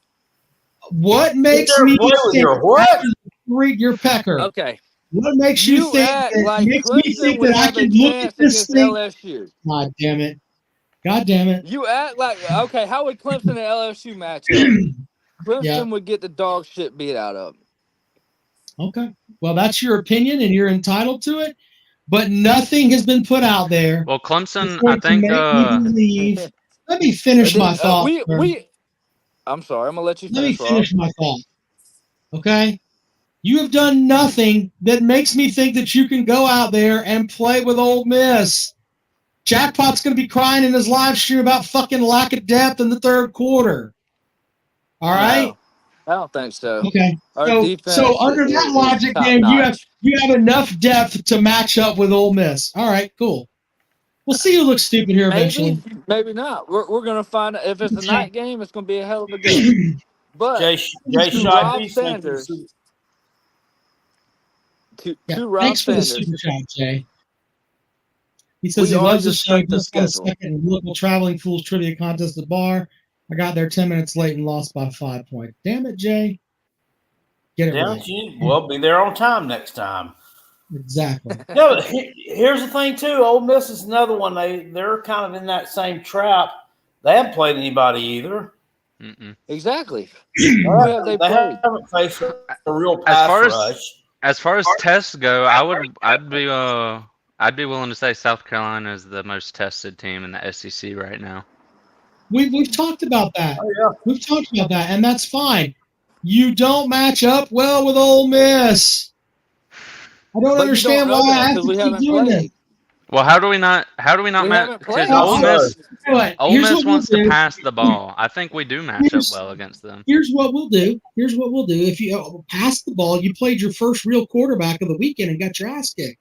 What makes me think your pecker? Okay. What makes you think that like makes me think that I can look at this thing? LSU. God damn it! God damn it! You act like okay. How would Clemson and LSU match up? Clemson would get the dog shit beat out of them. Okay. Well, that's your opinion, and you're entitled to it. But nothing has been put out there. Well, Clemson, I think. Let me finish my thought. I'm sorry. I'm gonna let you finish. Let me finish my thought. Okay. You have done nothing that makes me think that you can go out there and play with Ole Miss. Jackpot's going to be crying in his live stream about fucking lack of depth in the third quarter. All right? No, I don't think so. Okay. So under that logic, then you have enough depth to match up with Ole Miss. All right, cool. We'll see who looks stupid here eventually. Maybe not. We're going to find out. If it's a night game, it's going to be a hell of a game. But Rob Sanders. Thanks for the super chat, Jay. He says he loves the show. Just got a second local traveling fools trivia contest at the bar. I got there 10 minutes late and lost by 5 points. Damn it, Jay. Get it right. Well, be there on time next time. Exactly. No, here's the thing too. Ole Miss is another one. They're kind of in that same trap. They haven't played anybody either. Mm-mm. Exactly. They haven't faced a real pass rush. As far as tests go, I'd be willing to say South Carolina is the most tested team in the SEC right now. We've talked about that. Oh, yeah. We've talked about that, and that's fine. You don't match up well with Ole Miss. I don't understand why I have to keep doing this. Well, how do we not match? Because Ole Miss wants to pass the ball. I think we do match up well against them. Here's what we'll do. If you pass the ball, you played your first real quarterback of the weekend and got your ass kicked.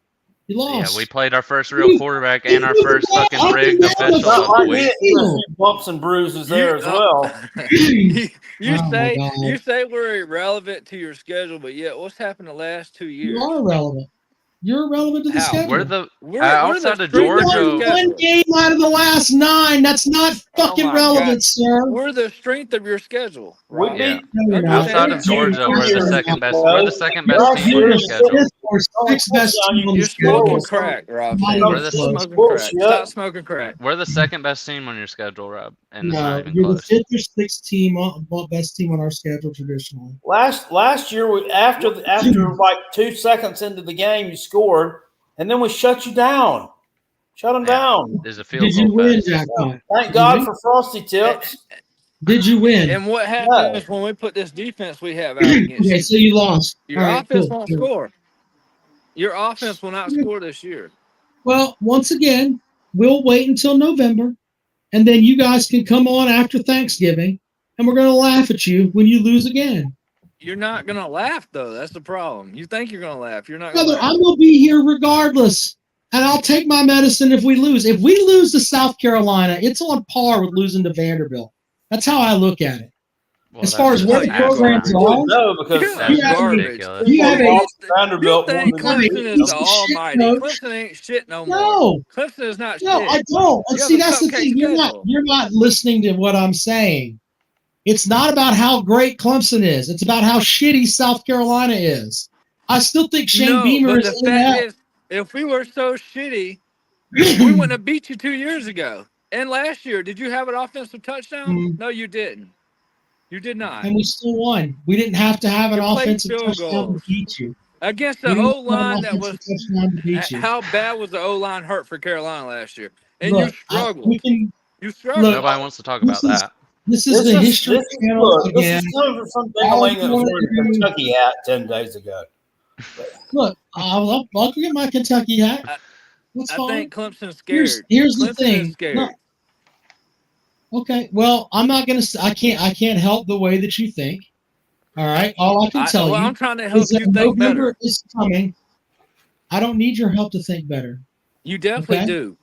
You lost. Yeah, we played our first real quarterback and our first fucking rigged official of the week. Bumps and bruises there as well. You say we're irrelevant to your schedule, but yet what's happened the last 2 years? You are irrelevant. You're irrelevant to the schedule. We're outside of Georgia. One game out of the last 9. That's not fucking relevant, sir. We're the strength of your schedule. Right? Yeah. Outside of Georgia, we're the second best. We're the second best team on your schedule. You're smoking crack, Rob. Stop smoking crack. We're the second best team on your schedule, Rob. And no, you're the 5th or 6th team, best team on our schedule traditionally. Last year, after like 2 seconds into the game, you scored, and then we shut you down. Shut them down. There's a field Did you win, Jack? Thank God for Frosty Tips. Did you win? And what happens when we put this defense we have out against you? Okay, so you lost. Your offense won't score. Your offense will not score this year. Well, once again, we'll wait until November, and then you guys can come on after Thanksgiving, and we're going to laugh at you when you lose again. You're not going to laugh, though. That's the problem. You think you're going to laugh. You're not going to laugh. I will be here regardless, and I'll take my medicine if we lose. If we lose to South Carolina, it's on par with losing to Vanderbilt. That's how I look at it. Well, as far as what the programs are, no, because that's ridiculous. Vanderbilt. Clemson is the almighty. Clemson ain't shit no more. No, Clemson is not shit. No, I don't. See, that's the thing. You're not listening to what I'm saying. It's not about how great Clemson is. It's about how shitty South Carolina is. I still think Shane Beamer but is the fact is, if we were so shitty, we wouldn't have beat you 2 years ago. And last year, did you have an offensive touchdown? No, you didn't. You did not. And we still won. We didn't have to have an You played offensive field touchdown goals. to beat you. Against We the didn't O have an line that offensive was touchdown to beat you. how bad was the O line hurt for Carolina last year? And Look, you struggled. You struggled. Look, Nobody wants to talk about that. This is the History Channel Look, again. this is coming from some dingling that was wearing a Kentucky hat 10 days ago. Look, I'll get my Kentucky hat. I think Clemson's scared. Here's Clemson the thing. is scared. No. Okay, well, I'm not gonna. I can't help the way that you think. All right, all I can tell you. I'm trying to help you think November better. is coming. I don't need your help to think better. You definitely do.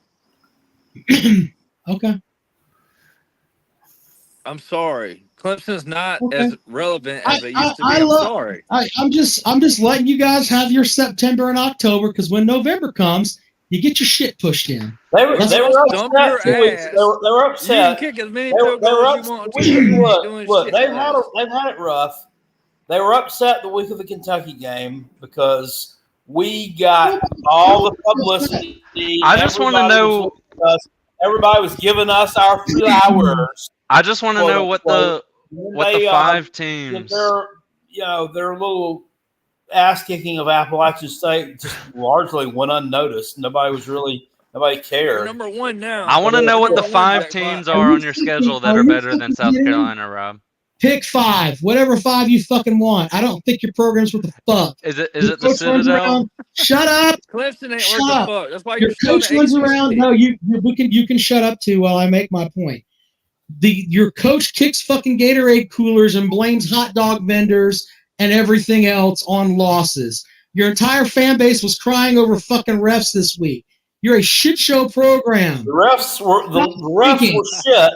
Okay. I'm sorry. Clemson's not as relevant as it used to be. Sorry. I'm just letting you guys have your September and October, because when November comes, you get your shit pushed in. They were upset. They were upset. You can kick as many field goals you want to. Look, they've had it rough. They were upset the week of the Kentucky game because we got all the publicity. I just want to know. Everybody was giving us our flowers. I just want to know what the 5 teams. Their little ass kicking of Appalachian State just largely went unnoticed. Nobody cared. We're number 1 now. I want to know what the 5 teams are on your schedule that are better than South Carolina, Rob. Pick 5, whatever 5 you fucking want. I don't think your program's worth the fuck. Is it the Citadel? Shut up. Clemson ain't worth the fuck. That's why your coach runs around. No, you can shut up too while I make my point. Your coach kicks fucking Gatorade coolers and blames hot dog vendors and everything else on losses. Your entire fan base was crying over fucking refs this week. You're a shit show program. The refs were shit.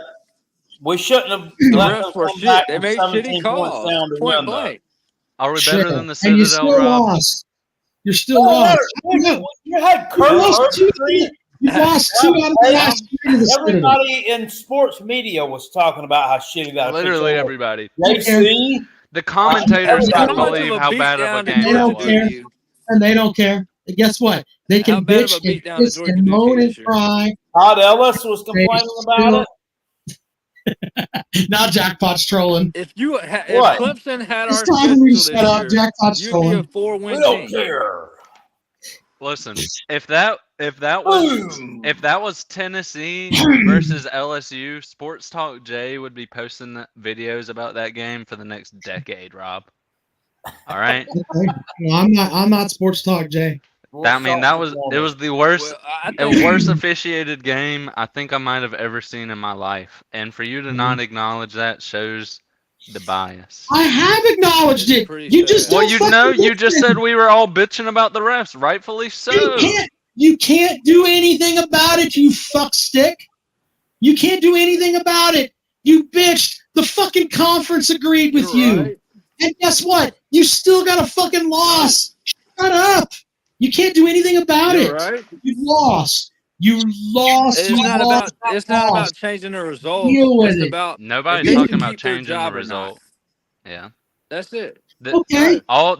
We shouldn't have. The refs were shit. They made shitty calls. Point blank. Are we better than the Citadel, and you still Rob? Lost. You're still lost. You had You lost 2 out of the last 3 of the Everybody in sports media was talking about how shitty that. Literally everybody. The commentators couldn't believe how bad of a game it was. And they don't care. And guess what? They can bitch and piss and moan and cry. Todd Ellis was complaining about it. Now Jackpot's trolling. If Clemson had our schedule this year, Jackpot's trolling. You'd be a 4-win team. We don't care. Listen, if that was Tennessee versus LSU, Sports Talk Jay would be posting videos about that game for the next decade, Rob. All right. Well, I'm not Sports Talk Jay. It was the worst officiated game I think I might have ever seen in my life. And for you to not acknowledge that shows the bias. I have acknowledged it. You just you just said we were all bitching about the refs, rightfully so. You can't do anything about it, you fuck stick. You can't do anything about it. You bitched. The fucking conference agreed with you. Right. And guess what? You still got a fucking loss. Shut up. You can't do anything about it. Right. You lost. It's not about changing the result. It's about nobody's talking about changing the result. Yeah. That's it. Okay. What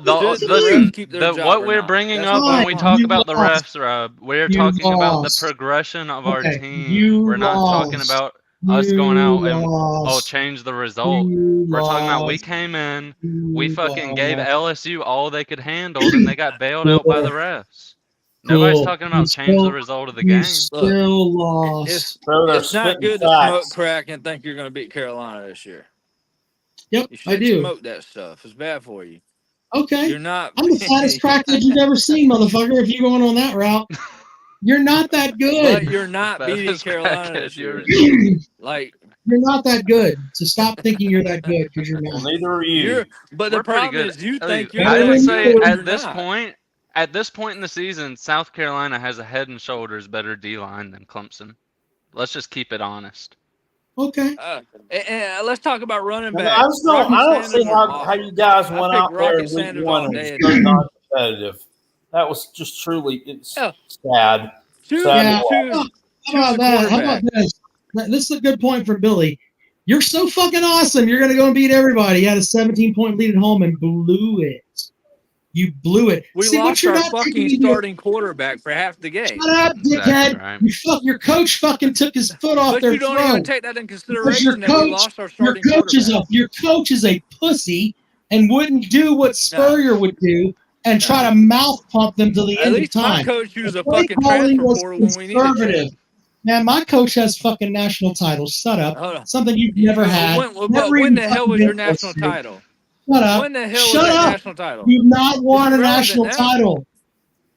we're bringing up when we talk about the refs, Rob, we're talking about the progression of our team. We're not talking about us going out and change the result. We're talking about we came in, we fucking gave LSU all they could handle, and they got bailed out by the refs. Nobody's talking about change the result of the game. Still lost. It's not good to smoke crack and think you're going to beat Carolina this year. Yep, you I do. Smoke that stuff. It's bad for you. Okay. You're not. I'm the fattest crackhead you've ever seen, motherfucker. If you're going on that route, you're not that good. But you're not beating Carolina this year. You're not that good. So stop thinking you're that good because you're not. Neither are you. But the problem is you think you're. I would say at this point in the season, South Carolina has a head and shoulders better D-line than Clemson. Let's just keep it honest. Okay. And let's talk about running back. I don't see how you guys went out there in week 1 and was non-competitive. That was just truly sad. How about this? This is a good point for Billy. You're so fucking awesome. You're going to go and beat everybody. You had a 17-point lead at home and blew it. You blew it. We See, what lost you're our not fucking taking into- starting quarterback for half the game. Shut up, Exactly dickhead. right. Your coach fucking took his foot off But their you don't throat. even take that in Because your consideration that we coach, lost our your starting coach is quarterback. your coach is a pussy and wouldn't do what Spurrier would do and No. try to mouth pump them to the At end of least my time. coach used a Play fucking calling transfer was portal when we needed conservative. to. Man, my coach has fucking national titles. Shut up. Hold on. Something you've never had. When Never the even hell fucking was been your close national to. title? Shut up. When the hell Shut was that up. national title? You've not won a irrelevant national now. title.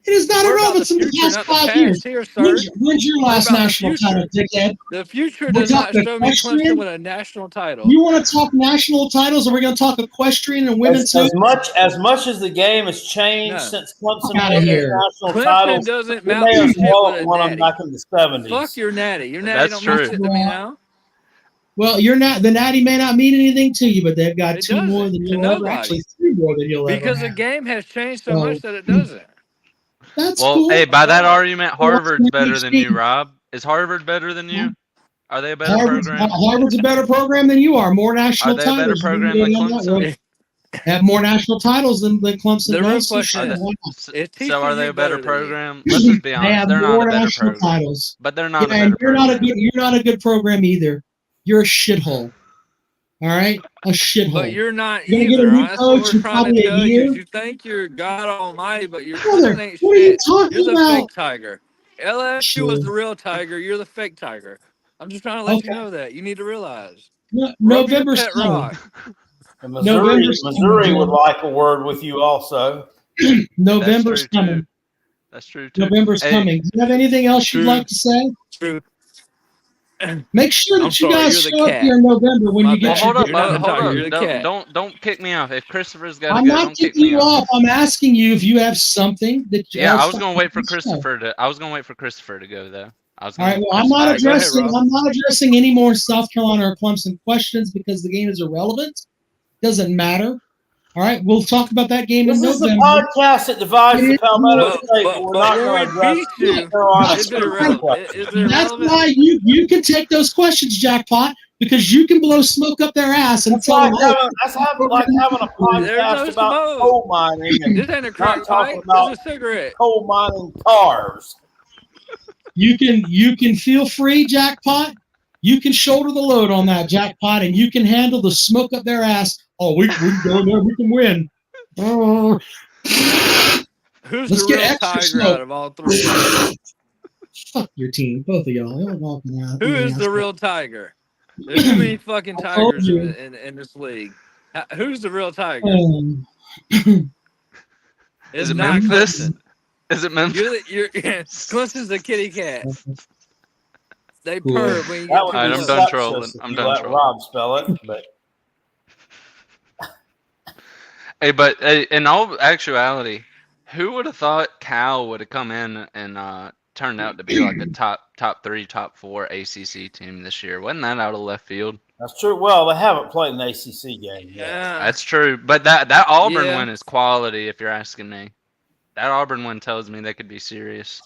It is not We're about irrelevant the in the future, past not the 5 past years. here, sir. When's your We're last about the national title, future. dickhead? The future We're does not talking show me equestrian? Clemson with a national title. You want to talk national titles, or we're going to talk equestrian and women too? As much as the game has changed No. since Clemson Fuck outta won here. national Clemson titles, doesn't we mount may some as shit well with a won them natty. back in the 70s. Fuck your natty. Your natty That's don't mean true. shit to me now. Well, you're not. The natty may not mean anything to you, but they've got It 2 more doesn't than to you'll ever. nobody. Actually, 3 more than you'll Because ever the have. game has changed so So- much that it doesn't. That's Well, cool. hey, by that Well, argument, Harvard's better than you, Rob. Is Harvard better than you? Are they a better program? Harvard's a better program than you are. More Are national they a better titles. program than Clemson? Have more national titles than Clemson The real does. So question sure, is, why not? So are they TCU a better better than you? program? Let's just be They honest. have They're not more a better national program. titles. But they're not a Yeah, better program. you're not a good program either. You're a shithole. All right, a shithole. But you're not You're gonna get a either. new That's what coach we're in trying to probably a tell you. year. Is you think you're God Almighty, but you're Brother, Clemson ain't what are you shit. talking You're the about? fake tiger. LSU was the real tiger. You're the fake tiger. I'm just trying to let you know that. You need to realize. Rub your November's pet coming. rock. And November's Missouri coming, would like a word with you also. November's That's true, coming. too. That's true too. November's Hey, coming. Do you have anything else you'd True. like to say? True. Make sure that I'm you sorry, guys you're the show up cat. here in November when My you get bad. your Well, hold up, You're not the hold tiger, up. you're the cat. Don't kick me off. If Christopher's got to I'm go, not don't kick kicking me you off. off. I'm asking you if you have something that Yeah, else I was gonna wait for to say. Christopher to. I was gonna wait for Christopher to go though. I was All gonna right. let Well, I'm not All right, go ahead, addressing. Rob. I'm not addressing any more South Carolina or Clemson questions because the game is irrelevant. Doesn't matter. All right. We'll talk about that game This in is the November. podcast that divides the Palmetto State, but we're not when going we to address beat you, Carolina is it State irrelevant? question. Is it That's irrelevant? why you can take those questions, Jackpot, because you can blow smoke up their ass and That's tell like them, having a There's podcast no about smoke. coal mining and This ain't a crack not talking pipe. about This is a cigarette. coal mining cars. you can feel free, Jackpot. You can shoulder the load on that, Jackpot, and you can handle the smoke up their ass. Oh, we can go in there. We can win. Oh. Who's Let's the get real extra tiger smoke. out of all three? Fuck your team, both of y'all. You're walking out. Who is the real tiger? There's too many fucking I told tigers you. in this league. Who's the real tiger? Um, Is It's it not Memphis? Clemson. Is it Memphis? Clemson's a kitty cat. They Cool. purr when you That get would too Alright, be I'm close. done sepsis trolling. if I'm you done let trolling. Rob spell it, but Hey, but in all actuality, who would have thought Cal would have come in and turned out to be like a top 3, top 4 ACC team this year? Wasn't that out of left field? that's true. Well, they haven't played an ACC game yet. Yeah. That's true. But that Auburn Yeah. win is quality, if you're asking me. That Auburn win tells me they could be serious.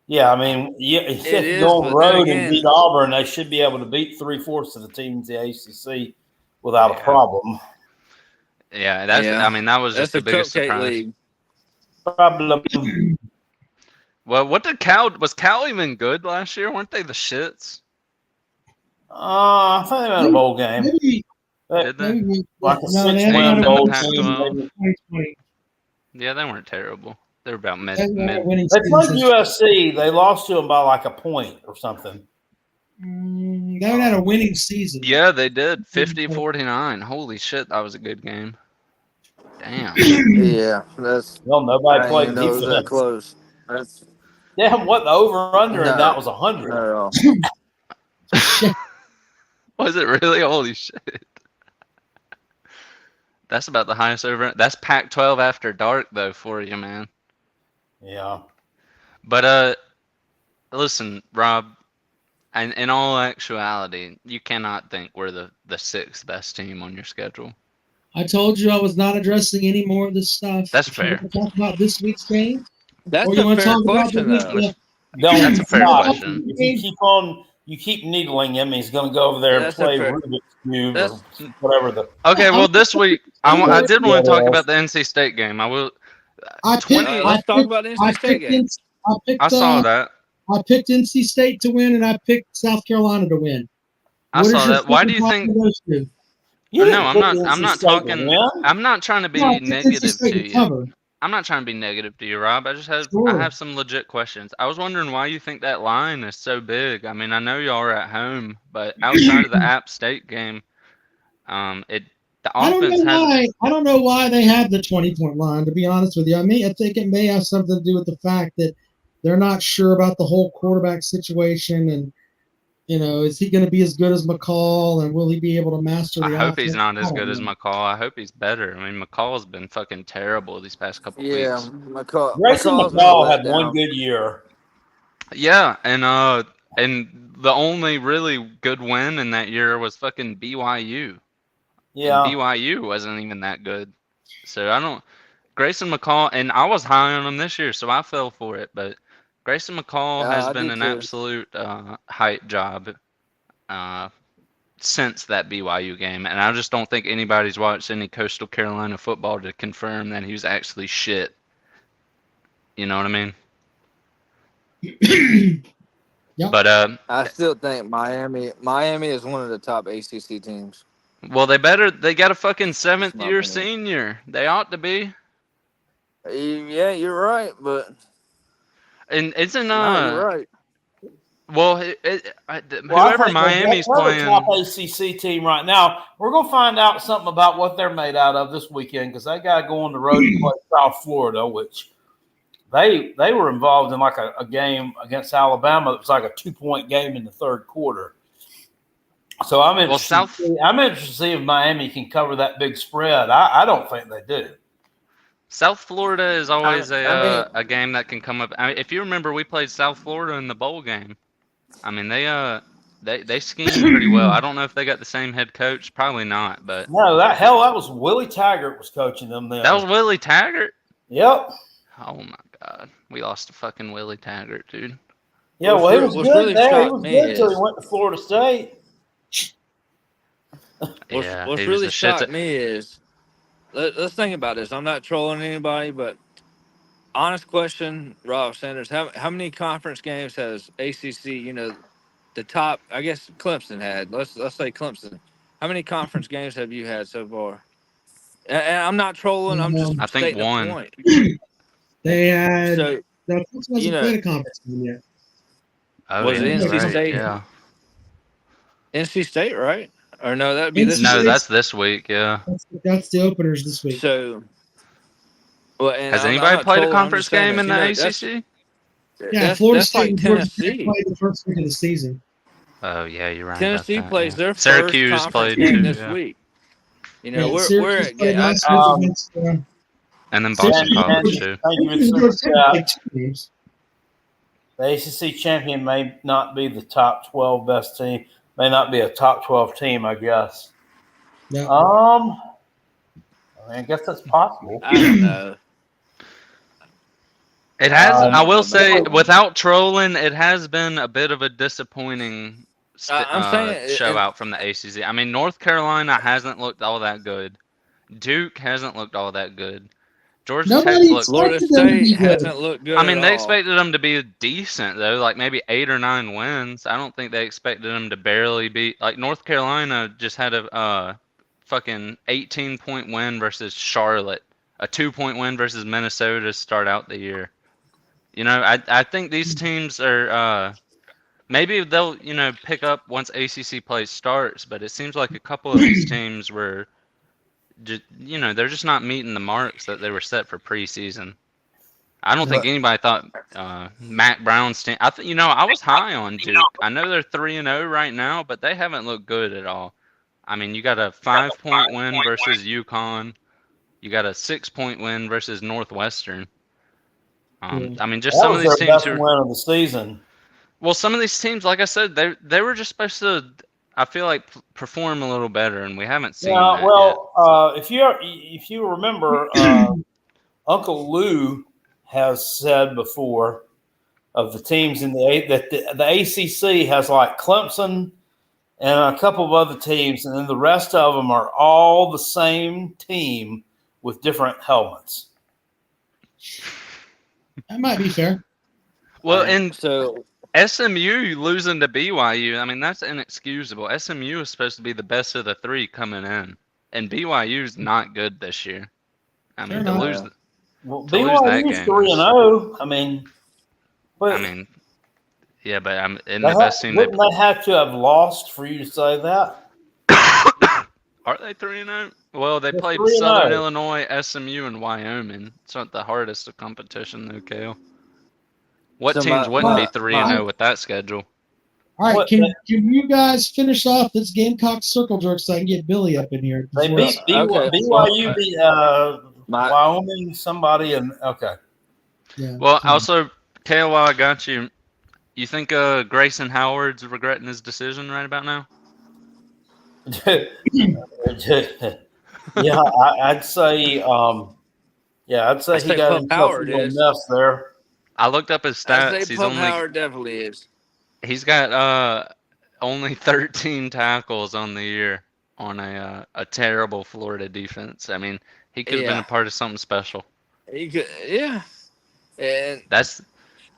Yeah, I mean, if It you is, go on but the road then and again- beat Auburn, they should be able to beat 3/4 of the teams in the ACC without a Yeah. problem. Yeah, that's. Yeah. I mean, that was That's just the a biggest cupcake surprise. league. Problem. Well, what did Cal? Was Cal even good last year? Weren't they the shits? I think they made a bowl game. maybe, Did they? maybe Like a no, they 6-win had Eighth in bowl the team. Pac-12. Maybe. 2020. Yeah, they weren't terrible. They were about mid. They had mid. winning They played seasons. USC. They lost to them by like a point or something. They had a winning season. Yeah, they did. 50-49. Holy shit, that was a good game. Damn. Yeah, that's. Well, I nobody didn't played even know it was that defense. close. That's Yeah, what the over/under No. and that was 100. not at all. Was it really? Holy shit. That's about the highest over. That's Pac-12 after dark, though, for you, man. Yeah. But, listen, Rob, and in all actuality, you cannot think we're the 6th best team on your schedule. I told you I was not addressing any more of this stuff. That's If you fair. want to talk about this week's game, That's or you a want to fair talk about the question, week? though. Don't That's a fair stop. question. If you keep on you keep needling him, he's going to go over there and That's play unfair. Rubik's Cube or That's whatever the. Okay, well, this week I did want to talk Yeah. about the NC State game. I will. I picked. let's talk about the NC State game. I saw that. I picked NC State to win, and I picked South Carolina to win. I saw that. Why do you think? You No, didn't I'm pick not. NC I'm not State to talking. win. I'm not trying to be No, I picked NC negative State to to you. cover. I'm not trying to be negative to you, Rob. I just have Sure. I have some legit questions. I was wondering why you think that line is so big. I mean, I know y'all are at home, but outside of the App State game, the I don't offense know has. why. I don't know why they have the 20-point line. To be honest with you, I think it may have something to do with the fact that they're not sure about the whole quarterback situation, and is he going to be as good as McCall, and will he be able to master the I offense? hope he's not as I don't good as know. McCall. I hope he's better. I mean, McCall's been fucking terrible these past couple Yeah, weeks. Grayson McCall's been a McCall had one letdown. good year. Yeah, and the only really good win in that year was fucking BYU. Yeah. And BYU wasn't even that good. So Grayson McCall, and I was high on him this year, so I fell for it. But Grayson McCall has I been did an too. absolute hype job since that BYU game, and I just don't think anybody's watched any Coastal Carolina football to confirm that he was actually shit. You know what I mean? Yep. But I still think Miami is one of the top ACC teams. well, they got a fucking That's my 7th-year opinion. senior. They ought to be. Yeah, you're right, but And isn't no, you're right. well, I whoever think Miami's they're playing. the top ACC team right now. We're going to find out something about what they're made out of this weekend because they got to go on the road to play South Florida, which they were involved in like a game against Alabama. It was like a 2-point game in the third quarter. So I'm interested. I'm interested to see if Miami can cover that big spread. I don't think they do. South Florida is always a game that can come up. I mean, if you remember, we played South Florida in the bowl game. I mean, they schemed pretty well. I don't know if they got the same head coach. Probably not, but No, that was Willie Taggart was coaching them then. that was Willie Taggart. Yep. Oh my God, we lost to fucking Willie Taggart, dude. Yeah, well, he was good really there. He was shocked good me until he is- went to Florida State. What's really shocked me is, let's think about this. I'm not trolling anybody, but honest question, Rob Sanders, how many conference games has ACC? The top. I guess Clemson had. Let's say Clemson. How many conference games have you had so far? And I'm not trolling. I'm just I think stating one. a point. They had. So No, Clemson hasn't played a conference game yet. Oh, Was yeah, it you're NC right, State? Yeah. NC State, right? Or no, that'd be this. No, week. that's this week. Yeah. That's the openers this week. So. Well, and Has I'm anybody not played a trolling, I'm conference just saying game in this. the ACC? Yeah, Florida that's State like and Georgia Tech Tennessee. played the first week of the season. Oh yeah, you're right. Tennessee about that, plays yeah. their Syracuse first conference played game too, this yeah. week. Syracuse played we're last week against. And then Boston College too. Thank you, Syracuse and Georgia Tech played 2 games. The ACC champion may not be the top 12 best team. May not be a top 12 team, I guess. No. I guess that's possible. I don't know. It has. I will say, without trolling, it has been a bit of a disappointing I'm saying show out from the ACC. I mean, North Carolina hasn't looked all that good. Duke hasn't looked all that good. Georgia Tech looked. Florida State hasn't looked good. I mean, they all. expected them to be decent though, like maybe 8 or 9 wins. I don't think they expected them to barely beat. Like North Carolina just had a fucking 18-point win versus Charlotte, a 2-point win versus Minnesota to start out the year. I think these teams are maybe they'll pick up once ACC play starts, but it seems like a couple of these teams were. They're just not meeting the marks that they were set for preseason. I don't think anybody thought Mac Brown's team. I was high on Duke. I know they're 3-0 right now, but they haven't looked good at all. I mean, you got a 5-point win versus UConn. You got a 6-point win versus Northwestern. I mean, just some of these teams best win of the season. Well, some of these teams, like I said, they were just supposed to. I feel like perform a little better, and we haven't seen that yet. If you remember, Uncle Lou has said before of the teams in the ACC has like Clemson and a couple of other teams, and then the rest of them are all the same team with different helmets. That might be fair. Well, and So SMU losing to BYU, I mean, that's inexcusable. SMU is supposed to be the best of the three coming in, and BYU's not good this year. I mean, They're to not. lose, Well, to lose that BYU's game 3-0. I mean, but I mean, yeah, but I'm in they the best team. wouldn't they have to have lost for you to say that? Are they 3-0? Well, they They're played 3-0. Southern Illinois, SMU, and Wyoming. It's not the hardest of competition, though, Kale. What So teams my- wouldn't my- be 3-0 with that schedule? All right, What- can you guys finish off this Gamecock circle jerk so I can get Billy up in here? They beat Okay. BYU, beat My- Wyoming, somebody, and okay. Yeah. Well, also, Kale, while I got you, you think Grayson Howard's regretting his decision right about now? Yeah, I'd say. I'd say he say got Pump himself Howard a little is. mess there. I looked up his I stats. say Pump Howard definitely is. He's got only 13 tackles on the year on a terrible Florida defense. I mean, he could have been Yeah. a part of something special. He could, yeah. And That's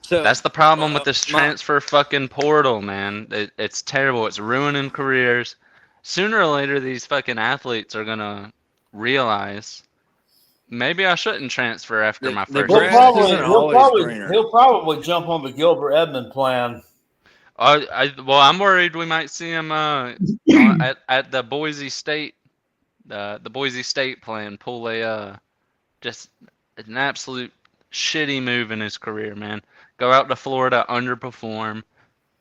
so the problem with this my- transfer fucking portal, man. It's terrible. It's ruining careers. Sooner or later, these fucking athletes are gonna realize maybe I shouldn't transfer after The- my the first. He'll grass season. probably, isn't he'll always probably, greener. he'll probably jump on the Gilbert Edmond plan. Well, I'm worried we might see him at the Boise State, the Boise State plan pull a just an absolute shitty move in his career, man. Go out to Florida, underperform,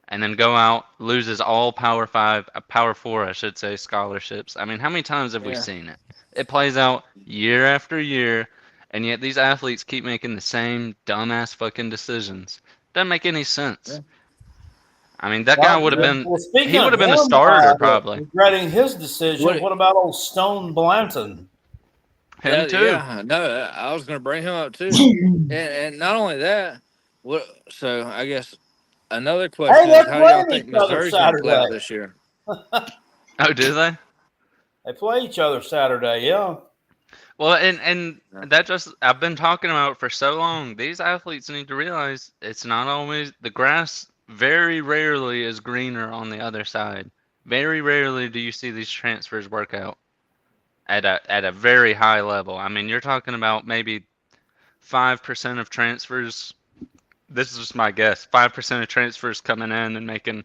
and then go out, loses all Power 5, Power 4, I should say, scholarships. I mean, how many times have we Yeah. seen it? It plays out year after year, and yet these athletes keep making the same dumbass fucking decisions. Doesn't make any sense. Yeah. I mean, that guy would have been. Well, speaking He would have of been a him, starter, probably. regretting his decision. What- What about old Stone Blanton? Him too. Yeah, no, I was going to bring him up too. and not only that, what? So I guess another question they're is, how do y'all playing think each other Missouri's going to play out Saturday. this year? Oh, do they? They play each other Saturday. Yeah. Well, and that just I've been talking about it for so long. These athletes need to realize it's not always the grass. Very rarely is greener on the other side. Very rarely do you see these transfers work out at a very high level. I mean, you're talking about maybe 5% of transfers. This is just my guess. 5% of transfers coming in and making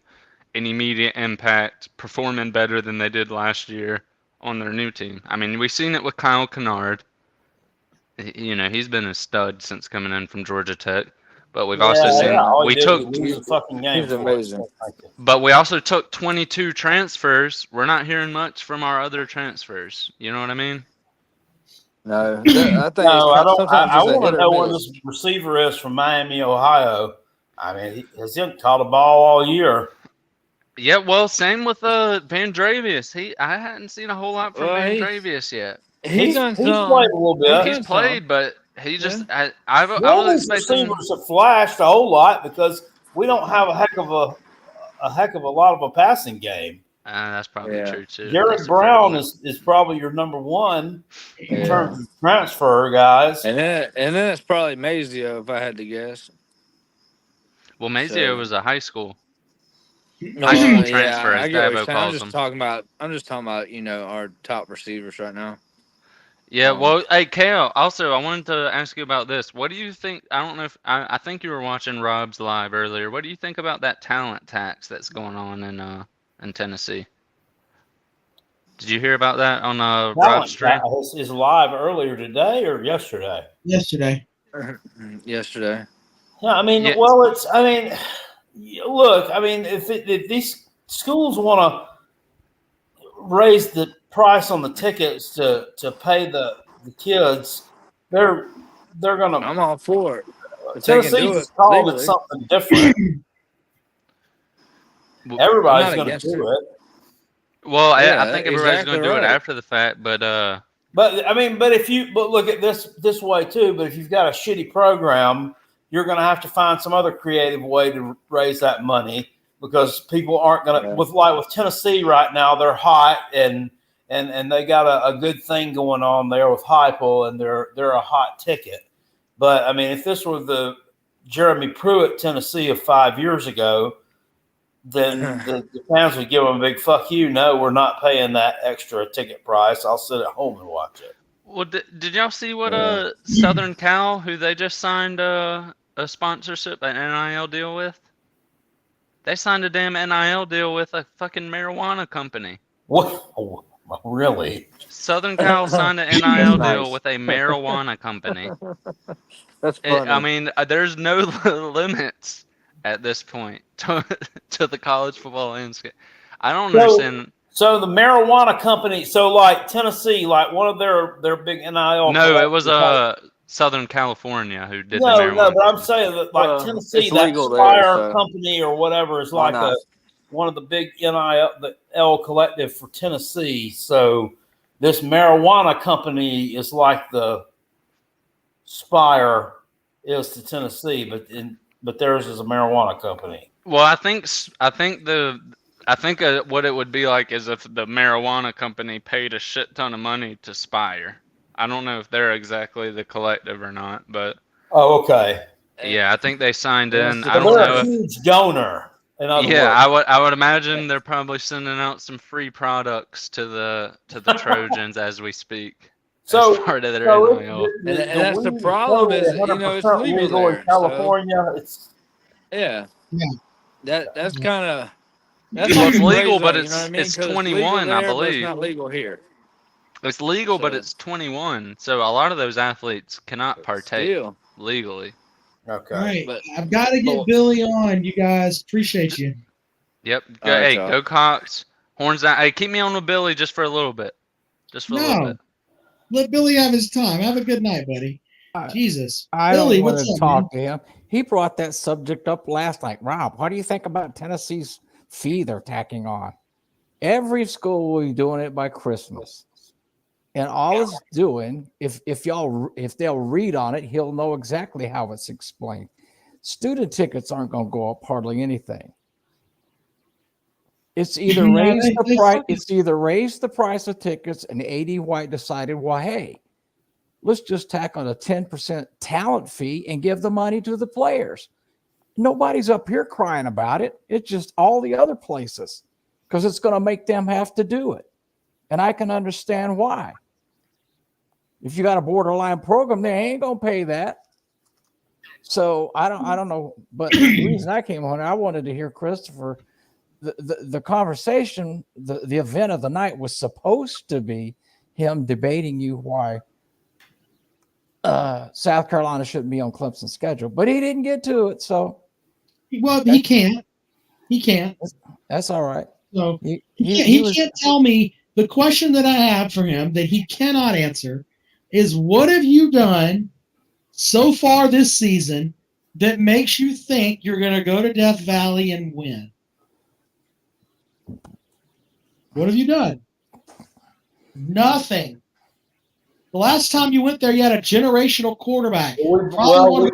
an immediate impact, performing better than they did last year on their new team. I mean, we've seen it with Kyle Kennard. You know, he's been a stud since coming in from Georgia Tech. But we've also seen all we he did took was lose the fucking game. He's for us. amazing. Thank you. but we also took 22 transfers. We're not hearing much from our other transfers. You know what I mean? No, I think No, it's I don't. sometimes I it's a want hit to or know where miss. this receiver is from Miami, Ohio. I mean, he hasn't caught a ball all year. Yeah, well, same with Van Dravius. I hadn't seen a whole lot from Well, Van he- Dravius yet. He's done He's some. played a little bit. He's played, but he just I None was of these expecting. receivers have flashed a whole lot because we don't have a heck of a lot of a passing game. That's probably Yeah. true too. Garrett That's a fair Brown point. is probably your number one in Yeah. terms of transfer guys. And then it's probably Mazio, if I had to guess. Well, Mazio So- was a high school. No, High school transfer, I as get what Dabo you're saying. calls them. I'm just talking about our top receivers right now. Yeah, well, hey, Kale, also, I wanted to ask you about this. What do you think? I don't know if I think you were watching Rob's live earlier. What do you think about that talent tax that's going on in Tennessee? Did you hear about that on Rob's stream? Is live earlier today or yesterday? Yesterday. Yesterday. Yeah, I mean, Yeah. well, it's. I mean, look, I mean, if these schools want to raise the price on the tickets to pay the kids, they're gonna. I'm all for it. If they can do Tennessee's it called it legally. something different. Well, Everybody's I'm not going to against do it. Well, Yeah, I think everybody's exactly going to do it right. after the fact, but But I mean, but look at this way too. But if you've got a shitty program, you're going to have to find some other creative way to raise that money because people aren't going to, with Tennessee right now, they're hot and they got a good thing going on there with Heupel, and they're a hot ticket. But I mean, if this were the Jeremy Pruitt Tennessee of 5 years ago, then the fans would give them a big fuck you. No, we're not paying that extra ticket price. I'll sit at home and watch it. Well, did y'all see what Southern Cal, who they just signed a sponsorship, an NIL deal with? They signed a damn NIL deal with a fucking marijuana company. What? Really? Southern Cal signed an NIL deal with a marijuana company. That's funny. I mean, there's no limits at this point to the college football landscape. I don't understand. So the marijuana company, so like Tennessee, like one of their big NIL. No, it was Southern California who did the marijuana. No, but I'm saying that like Tennessee, that Spire company or whatever is like one of the big NIL, the L collective for Tennessee. So this marijuana company is like the Spire is to Tennessee, but theirs is a marijuana company. Well, I think what it would be like is if the marijuana company paid a shit ton of money to Spire. I don't know if they're exactly the collective or not, but okay. Yeah, I think they signed in. I don't know. A huge donor. Yeah, I would imagine they're probably sending out some free products to the Trojans as we speak. So part of their NIL. And that's the problem is, it's legal there, in California. That's kind of it's legal, but it's 21, I believe. It's not legal here. It's legal, but it's 21. So a lot of those athletes cannot partake legally. Okay. All right. I've got to get Billy on, you guys. Appreciate you. Yep. Hey, go Cox. Horns out. Hey, keep me on with Billy just for a little bit. Just for a little bit. Let Billy have his time. Have a good night, buddy. Jesus. I Billy, don't want what's to up, talk man? to him. He brought that subject up last night. Rob, what do you think about Tennessee's fee they're tacking on? Every school will be doing it by Christmas. And all it's doing, if they'll read on it, he'll know exactly how it's explained. Student tickets aren't going to go up hardly anything. It's either raise the price. It's either raise the price of tickets, and AD White decided, well, hey, let's just tack on a 10% talent fee and give the money to the players. Nobody's up here crying about it. It's just all the other places because it's going to make them have to do it, and I can understand why. If you got a borderline program, they ain't gonna pay that. So I don't know. But the reason I came on, I wanted to hear Christopher. The conversation, the event of the night was supposed to be him debating you why South Carolina shouldn't be on Clemson's schedule, but he didn't get to it. So he can't. He can't. That's all right. So he can't tell me the question that I have for him that he cannot answer. Is what have you done so far this season that makes you think you're going to go to Death Valley and win? What have you done? Nothing. The last time you went there, you had a generational quarterback. We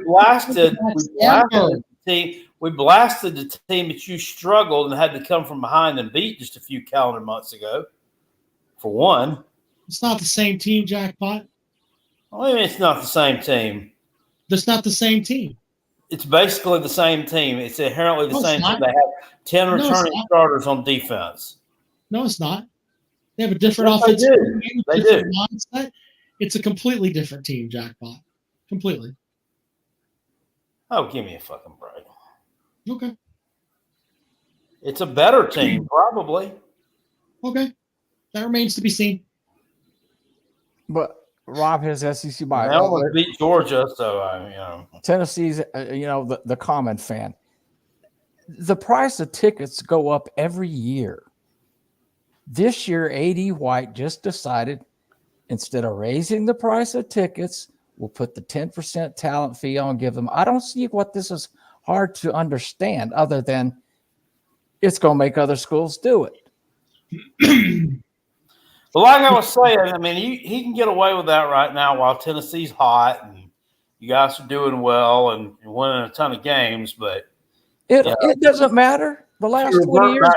blasted the team that you struggled and had to come from behind and beat just a few calendar months ago, for one. It's not the same team, Jackpot. I mean, it's not the same team. That's not the same team. It's basically the same team. It's inherently the same team. They have 10 returning starters on defense. No, it's not. They have a different offensive game, different mindset. It's a completely different team, Jackpot. Completely. Oh, give me a fucking break. Okay. It's a better team, probably. Okay. That remains to be seen. But Rob has SEC by. They almost beat Georgia, so Tennessee's, the common fan. The price of tickets go up every year. This year, AD White just decided instead of raising the price of tickets, we'll put the 10% talent fee on, give them. I don't see what this is hard to understand other than it's going to make other schools do it. But like I was saying, I mean, he can get away with that right now while Tennessee's hot You guys are doing well and winning a ton of games, but it doesn't matter. The last 20 years,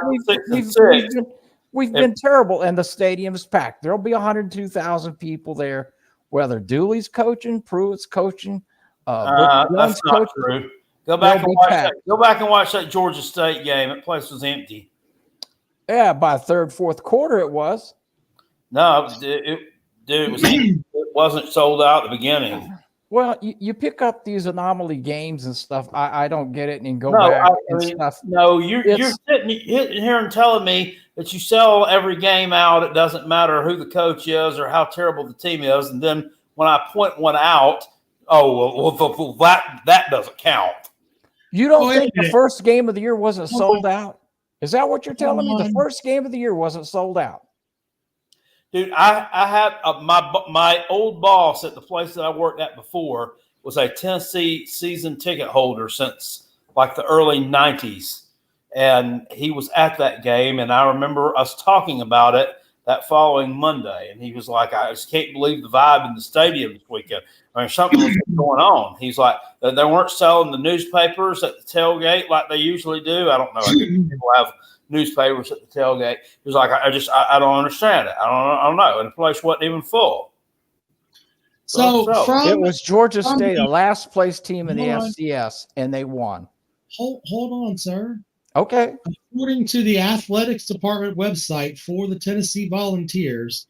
we've been terrible, and the stadium's packed. There'll be 102,000 people there, whether Dooley's coaching, Pruitt's coaching, that's not true. Go back and watch that Georgia State game. That place was empty. Yeah, by third, fourth quarter, it was. No, it wasn't sold out at the beginning. Well, you pick up these anomaly games and stuff. I don't get it and go back and stuff. No, you're sitting here and telling me that you sell every game out. It doesn't matter who the coach is or how terrible the team is. And then when I point one out, that doesn't count. You don't think the first game of the year wasn't sold out? Is that what you're telling me? The first game of the year wasn't sold out. Dude, I had my old boss at the place that I worked at before was a Tennessee season ticket holder since like the early 90s. And he was at that game. And I remember us talking about it that following Monday. And he was like, I just can't believe the vibe in the stadium this weekend. I mean, something was going on. He's like, they weren't selling the newspapers at the tailgate like they usually do. I don't know. I think people have newspapers at the tailgate. He was like, I don't understand it. I don't know. And the place wasn't even full. So it was Georgia State, a last place team in the FCS, and they won. Hold on, sir. Okay. According to the athletics department website for the Tennessee Volunteers,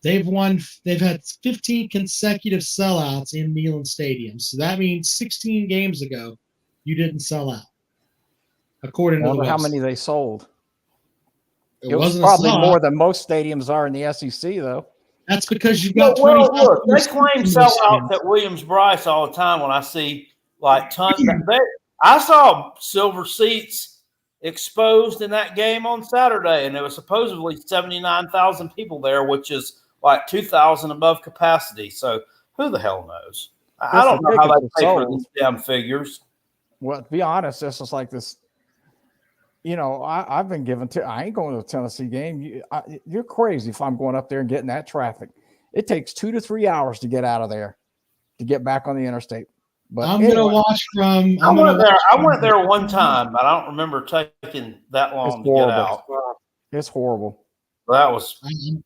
they've had 15 consecutive sellouts in Neyland Stadium. So that means 16 games ago, you didn't sell out. According to the website. How many they sold. It was probably more than most stadiums are in the SEC, though. That's because you've got look, they claim sellouts at Williams-Brice all the time when I see like tons. I saw silver seats exposed in that game on Saturday, and there was supposedly 79,000 people there, which is like 2,000 above capacity. So who the hell knows? I don't know how they pay for these damn figures. Well, to be honest, this is like this. You know, I've been given to. I ain't going to a Tennessee game. You're crazy if I'm going up there and getting that traffic. It takes 2 to 3 hours to get out of there to get back on the interstate. But I'm going to watch from. I went there one time, but I don't remember taking that long to get out. It's horrible. Well, that was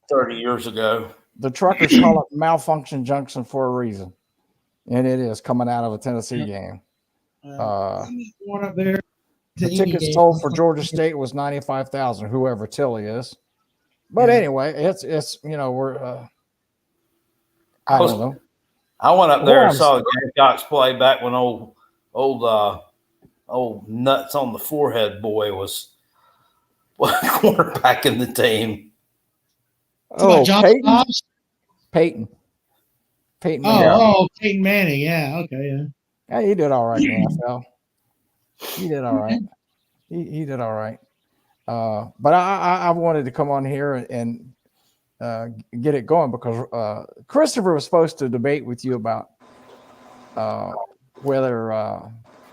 30 years ago. The truckers call it Malfunction Junction for a reason, and it is coming out of a Tennessee game. One up there. The tickets sold for Georgia State was 95,000. Whoever Tilly is, but anyway, it's we're. I don't know. I went up there and saw the Gamecocks play back when old nuts on the forehead boy was quarterbacking the team. Oh, Peyton. Peyton. Peyton Manning. Yeah. Okay. Yeah, he did all right in the NFL. He did all right. He did all right. But I wanted to come on here and get it going because Christopher was supposed to debate with you about whether,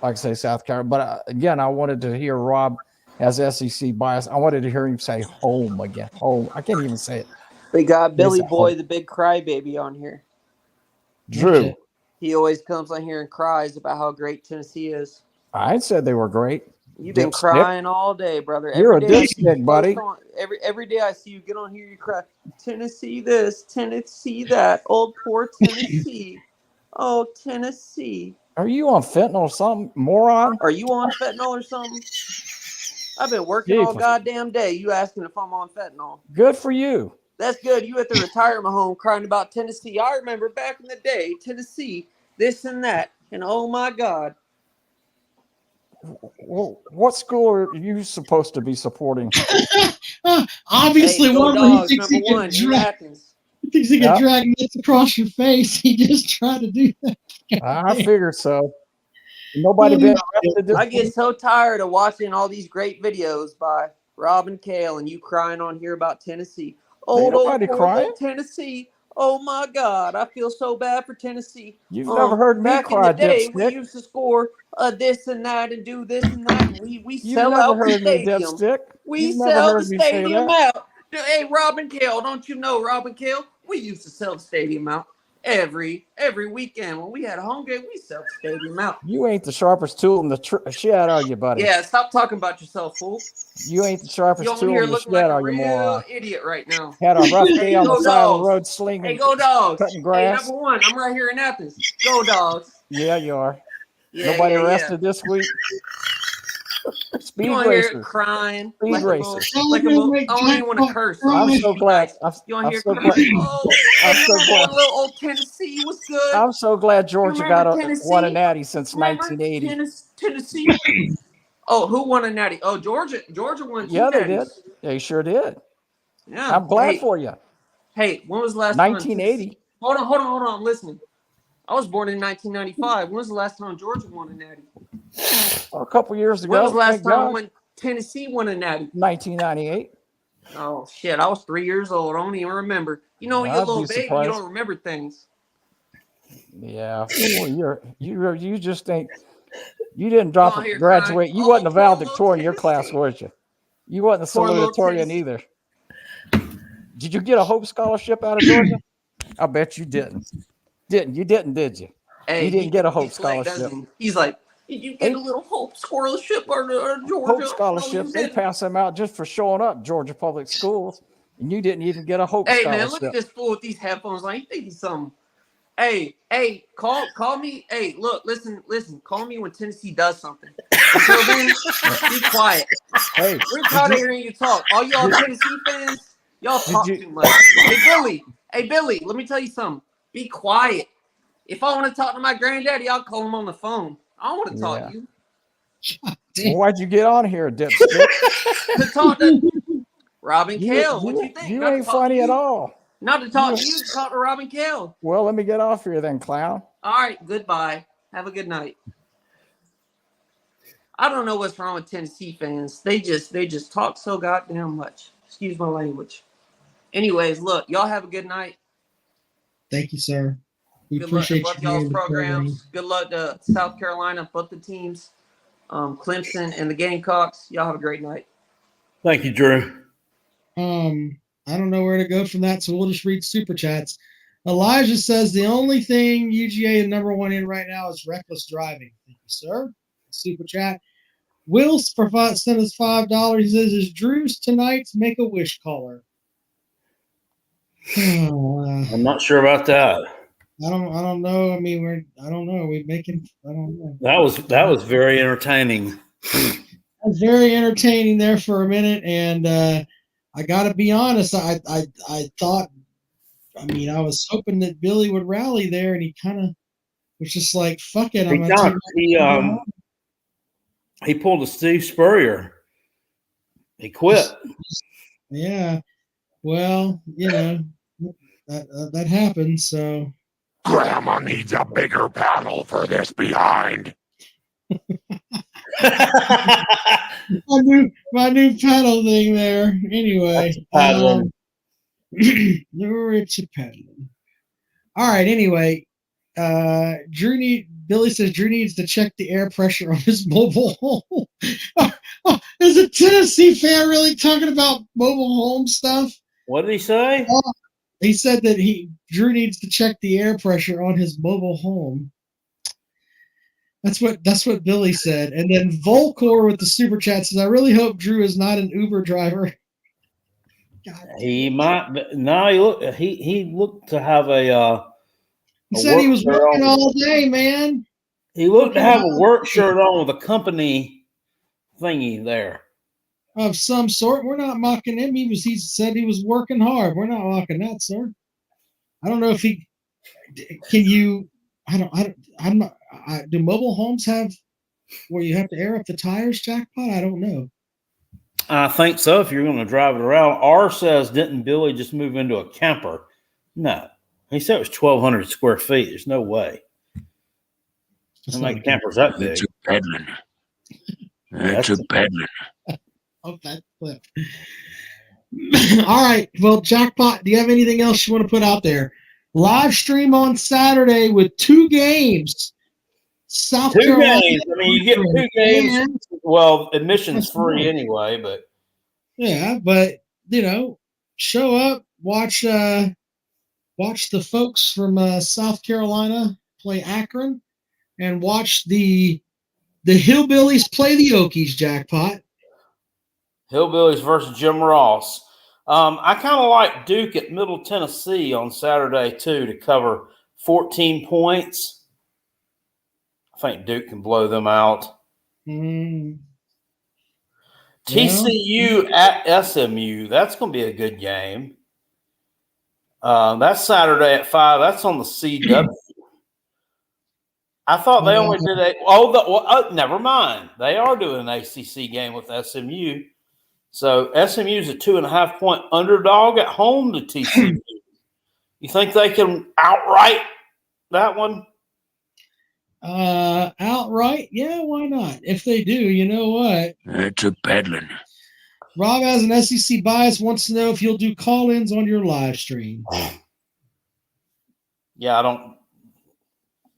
like I say, South Carolina. But again, I wanted to hear Rob as SEC bias. I wanted to hear him say home again. Home. I can't even say it. We got Billy Boy, the big crybaby, on here. Drew. He always comes on here and cries about how great Tennessee is. I said they were great. You've been crying all day, brother. You're a dipstick, buddy. Every day I see you get on here, you cry. Tennessee this, Tennessee that. Old poor Tennessee. Oh, Tennessee. Are you on fentanyl or something, moron? Are you on fentanyl or something? I've been working all goddamn day. You asking if I'm on fentanyl. Good for you. That's good. You at the retirement home crying about Tennessee. I remember back in the day, Tennessee, this and that. And oh, my God. Well, what school are you supposed to be supporting? Obviously, hey, one dogs, where he thinks he can drag nuts across your face. He just tried to do that. I figured so. Nobody been arrested. I get so tired of watching all these great videos by Rob and Cale and you crying on here about Tennessee. Old crying. Tennessee. Oh my God, I feel so bad for Tennessee. You've never heard me cry, back in the day, we used to score this and that and do this and that. And we sell out the stadium. We sell the stadium out. Hey, Rob and Cale, don't you know, Rob and Cale? We used to sell the stadium out. every weekend when we had a home game, we sell the stadium out. You ain't the sharpest tool in the shed, are you, buddy? Yeah, stop talking about yourself, fool. You ain't the sharpest tool in the looking shed, like are a you, real moron? idiot right now. Had a rough day on the go side of the Dogs. road slinging. Hey, go Dogs. Cutting grass. Hey, number one, I'm right here in Athens. Go Dogs. Yeah, you are. Yeah, Nobody yeah, arrested this week. Speed you want to hear it racers. crying? Speed like racers. I don't even want to curse. I'm so glad. You want to hear so crying? Oh, I'm hey, so remember glad. when little old Tennessee was good? I'm so glad Georgia got won a natty since Remember 1980. Tennessee. Oh, who won a natty? Oh, Georgia won 2 Yeah, they natties. did. They sure did. Yeah, I'm glad for you. Hey, when was the last 1980. time? Hold on. I'm listening. I was born in 1995. When was the last time Georgia won a natty? A couple years ago. When was the last time when Tennessee won a natty? 1998. Oh shit! I was 3 years old. I don't even remember. You know, when you're a little baby, you don't remember things. Yeah, well, you just ain't. You didn't graduate. You wasn't a valedictorian in your class, was you? You wasn't a salutatorian either. Did you get a Hope Scholarship out of Georgia? I bet you didn't. You didn't, did you? Hey, you didn't get a Hope Scholarship. He's like, did you get a little Hope Scholarship or Georgia? Hope Scholarships, they pass them out just for showing up, Georgia public schools. And you didn't even get a Hope Scholarship. Hey, man, look at this fool with these headphones on. He think he's something. Hey, call me. Hey, look, listen. Call me when Tennessee does something. Until then, be quiet. Hey, we're tired of hearing you talk. All y'all Tennessee fans, y'all talk too much. Hey, Billy, let me tell you something. Be quiet. If I want to talk to my granddaddy, I'll call him on the phone. I don't want to talk to you. Well, why'd you get on here, dipstick? To talk to Robin Cale. What you think? You ain't funny at all. Not to talk to you, to talk to Robin Cale. Well, let me get off here then, clown. All right, goodbye. Have a good night. I don't know what's wrong with Tennessee fans. They just talk so goddamn much. Excuse my language. Anyways, look, y'all have a good night. Thank you, sir. We good luck to appreciate both y'all's programs. Good luck to South Carolina, both the teams, Clemson and the Gamecocks. Y'all have a great night. Thank you, Drew. I don't know where to go from that, so we'll just read super chats. Elijah says the only thing UGA is number one in right now is reckless driving. Thank you, sir. Super chat. Will sent us $5. He says, "Is Drew's tonight's Make-A-Wish caller?" I'm not sure about that. I don't know. I mean, I don't know. I don't know. That was very entertaining. It was very entertaining there for a minute, and I got to be honest. I thought, I mean, I was hoping that Billy would rally there, and he kind of was just like, "Fuck it." He pulled a Steve Spurrier. He quit. Yeah. Well, you know, that happens. So. Grandma needs a bigger paddle for this behind. my new paddle thing there. Anyway, it's a paddling. All right. Anyway, Billy says Drew needs to check the air pressure on his mobile home. Is a Tennessee fan really talking about mobile home stuff? What did he say? He said that Drew needs to check the air pressure on his mobile home. That's what Billy said. And then Volcor with the super chat says, "I really hope Drew is not an Uber driver." He might. No, he looked to have a. He said he was working all day, man. He looked to have a work shirt on with a company thingy there. Of some sort. We're not mocking him. He said he was working hard. We're not mocking that, sir. I don't know if he can you. Do mobile homes have where you have to air up the tires, Jackpot? I don't know. I think so. If you're going to drive it around, R says, didn't Billy just move into a camper? No, he said it was 1,200 square feet. There's no way. How many campers that big? It's a peddling. That's a peddling. Of that clip. All right. Well, Jackpot, do you have anything else you want to put out there? Live stream on Saturday with 2 games. South Carolina. Games. I mean, you get 2 games. Well, admission's free anyway, but yeah, but you know, show up, watch watch the folks from South Carolina play Akron, and watch the Hillbillies play the Okies, Jackpot. Hillbillies versus Jim Ross. I kind of like Duke at Middle Tennessee on Saturday, too, to cover 14 points. I think Duke can blow them out. TCU at SMU. That's going to be a good game. That's Saturday at 5. That's on the CW. I thought they only did never mind. They are doing an ACC game with SMU. So SMU's a 2.5-point underdog at home to TCU. You think they can outright that one? Outright? Yeah, why not? If they do, you know what? It's a peddling. Rob has an SEC bias, wants to know if you'll do call-ins on your live stream. Yeah, I don't.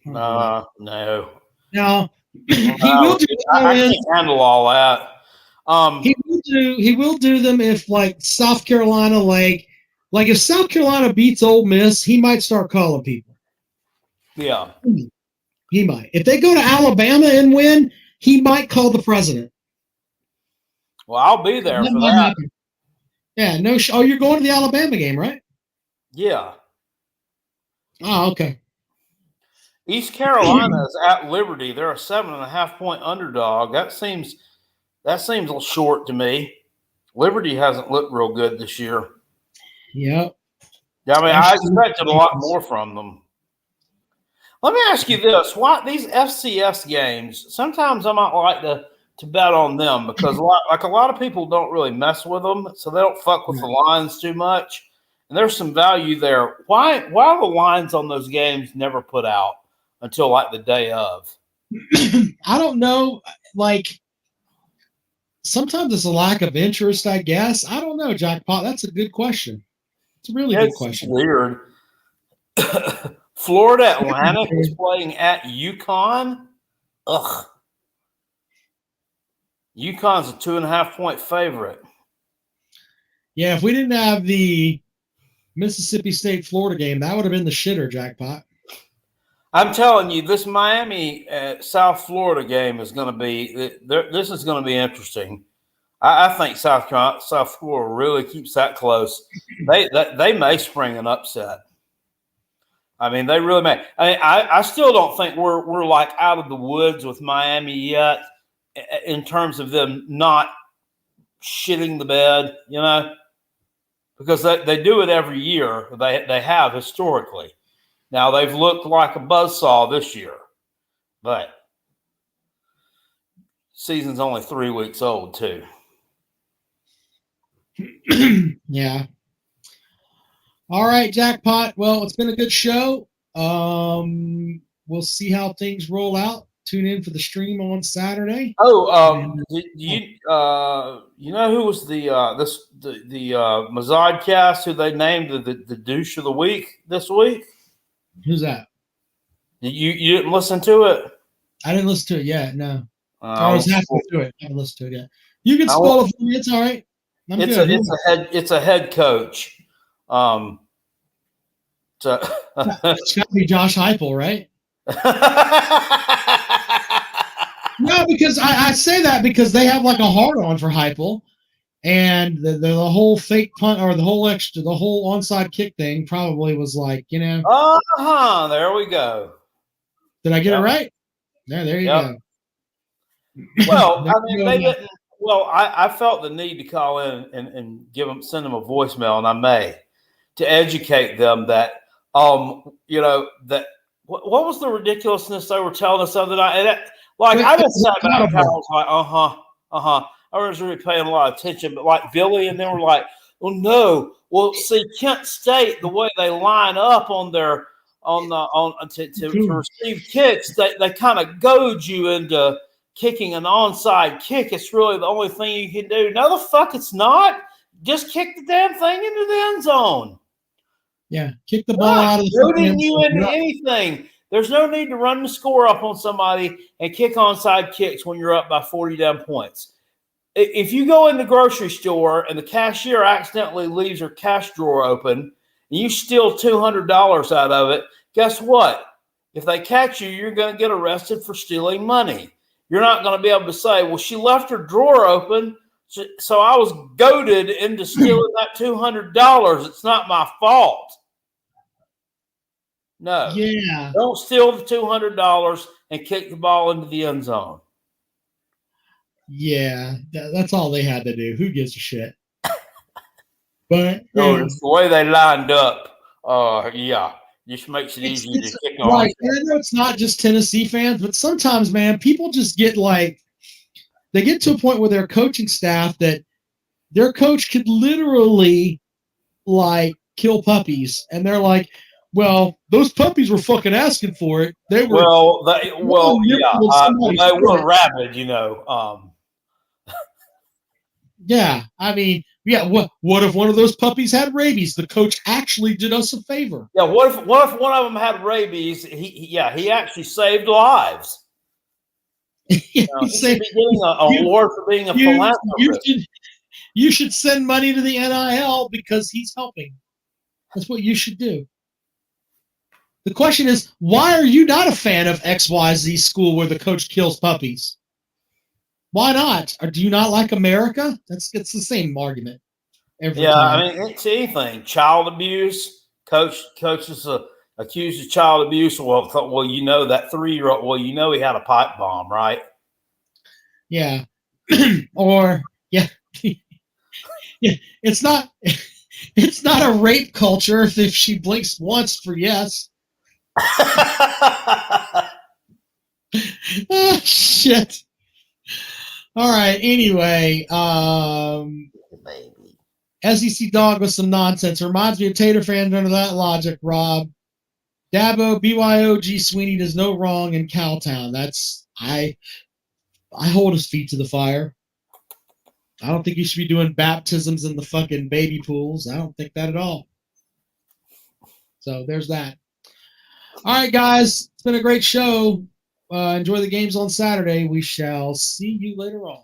No. Now, he will do I can't handle all that. He will do them if, like, South Carolina, like if South Carolina beats Ole Miss, he might start calling people. Yeah. He might. If they go to Alabama and win, he might call the president. Well, I'll be there for that. Yeah, no. You're going to the Alabama game, right? Yeah. Oh, okay. East Carolina is at Liberty. They're a 7.5-point underdog. That seems a little short to me. Liberty hasn't looked real good this year. Yep. Yeah, I mean, I expected a lot more from them. Let me ask you this: why these FCS games? Sometimes I might like to bet on them because a lot of people don't really mess with them, so they don't fuck with the lines too much. And there's some value there. Why are the lines on those games never put out until like the day of? I don't know. Like, sometimes it's a lack of interest, I guess. I don't know, Jackpot. That's a good question. It's a really good question. Weird. Florida Atlantic is playing at UConn. Ugh. UConn's a 2.5-point favorite. Yeah, if we didn't have the Mississippi State Florida game, that would have been the shitter, Jackpot. I'm telling you, this Miami South Florida game is going to be. This is going to be interesting. I think South Florida really keeps that close. They may spring an upset. I mean, they really may. I still don't think we're like out of the woods with Miami yet in terms of them not shitting the bed, you know, because they do it every year. They have historically. Now they've looked like a buzzsaw this year, but season's only 3 weeks old too. Yeah. All right, Jackpot. Well, it's been a good show. We'll see how things roll out. Tune in for the stream on Saturday. You know who was the Mazodcast who they named the douche of the week this week? Who's that? You didn't listen to it? I didn't listen to it yet. No, I was halfway through it. I haven't listened to it yet. You can spoil it for me. It's all right. It's a head coach. It's got to be Josh Heupel, right? No, because I say that because they have like a hard on for Heupel, and the whole fake punt or the whole onside kick thing probably was like, you know. There we go. Did I get it right? Yeah, there you go. Well, I mean, they didn't. Well, I felt the need to call in and send them a voicemail, and I may, to educate them that, you know, that what was the ridiculousness they were telling us the other night? And I just sat back and I was like, I was really paying a lot of attention, but like Billy and they were like, oh no, well, see, Kent State, the way they line up on their to receive kicks, they kind of goad you into kicking an onside kick. It's really the only thing you can do. No, the fuck it's not. Just kick the damn thing into the end zone. Yeah, kick the ball out of the goading you into anything. There's no need to run the score up on somebody and kick onside kicks when you're up by 40 damn points. If you go in the grocery store and the cashier accidentally leaves her cash drawer open and you steal $200 out of it, guess what? If they catch you, you're going to get arrested for stealing money. You're not going to be able to say, well, she left her drawer open, so I was goaded into stealing that $200. It's not my fault. No. Yeah. Don't steal the $200 and kick the ball into the end zone. Yeah, that's all they had to do. Who gives a shit? But No, it's the way they lined up. Yeah, just makes it easy to kick on. Right. And I know it's not just Tennessee fans, but sometimes, man, people just get like, they get to a point with their coaching staff that their coach could literally like kill puppies, and they're like, well, those puppies were fucking asking for it. They were they were rabid, you know. Yeah, I mean, yeah. What if one of those puppies had rabies? The coach actually did us a favor. Yeah. What if one of them had rabies? He actually saved lives. He should be getting an award for being a philanthropist. You should send money to the NIL because he's helping. That's what you should do. The question is, why are you not a fan of XYZ school where the coach kills puppies? Why not? Or do you not like America? It's the same argument every time. I mean, it's anything. Child abuse. Coaches accused of child abuse. Well, you know that 3-year-old. Well, you know he had a pipe bomb, right? Yeah. Or yeah. Yeah. It's not a rape culture if she blinks once for yes. Oh, shit. All right. Anyway, SEC dog with some nonsense. Reminds me of Tater fans under that logic, Rob. Dabo, BYOG Sweeney does no wrong in Cowtown. I hold his feet to the fire. I don't think he should be doing baptisms in the fucking baby pools. I don't think that at all. So there's that. All right, guys. It's been a great show. Enjoy the games on Saturday. We shall see you later on.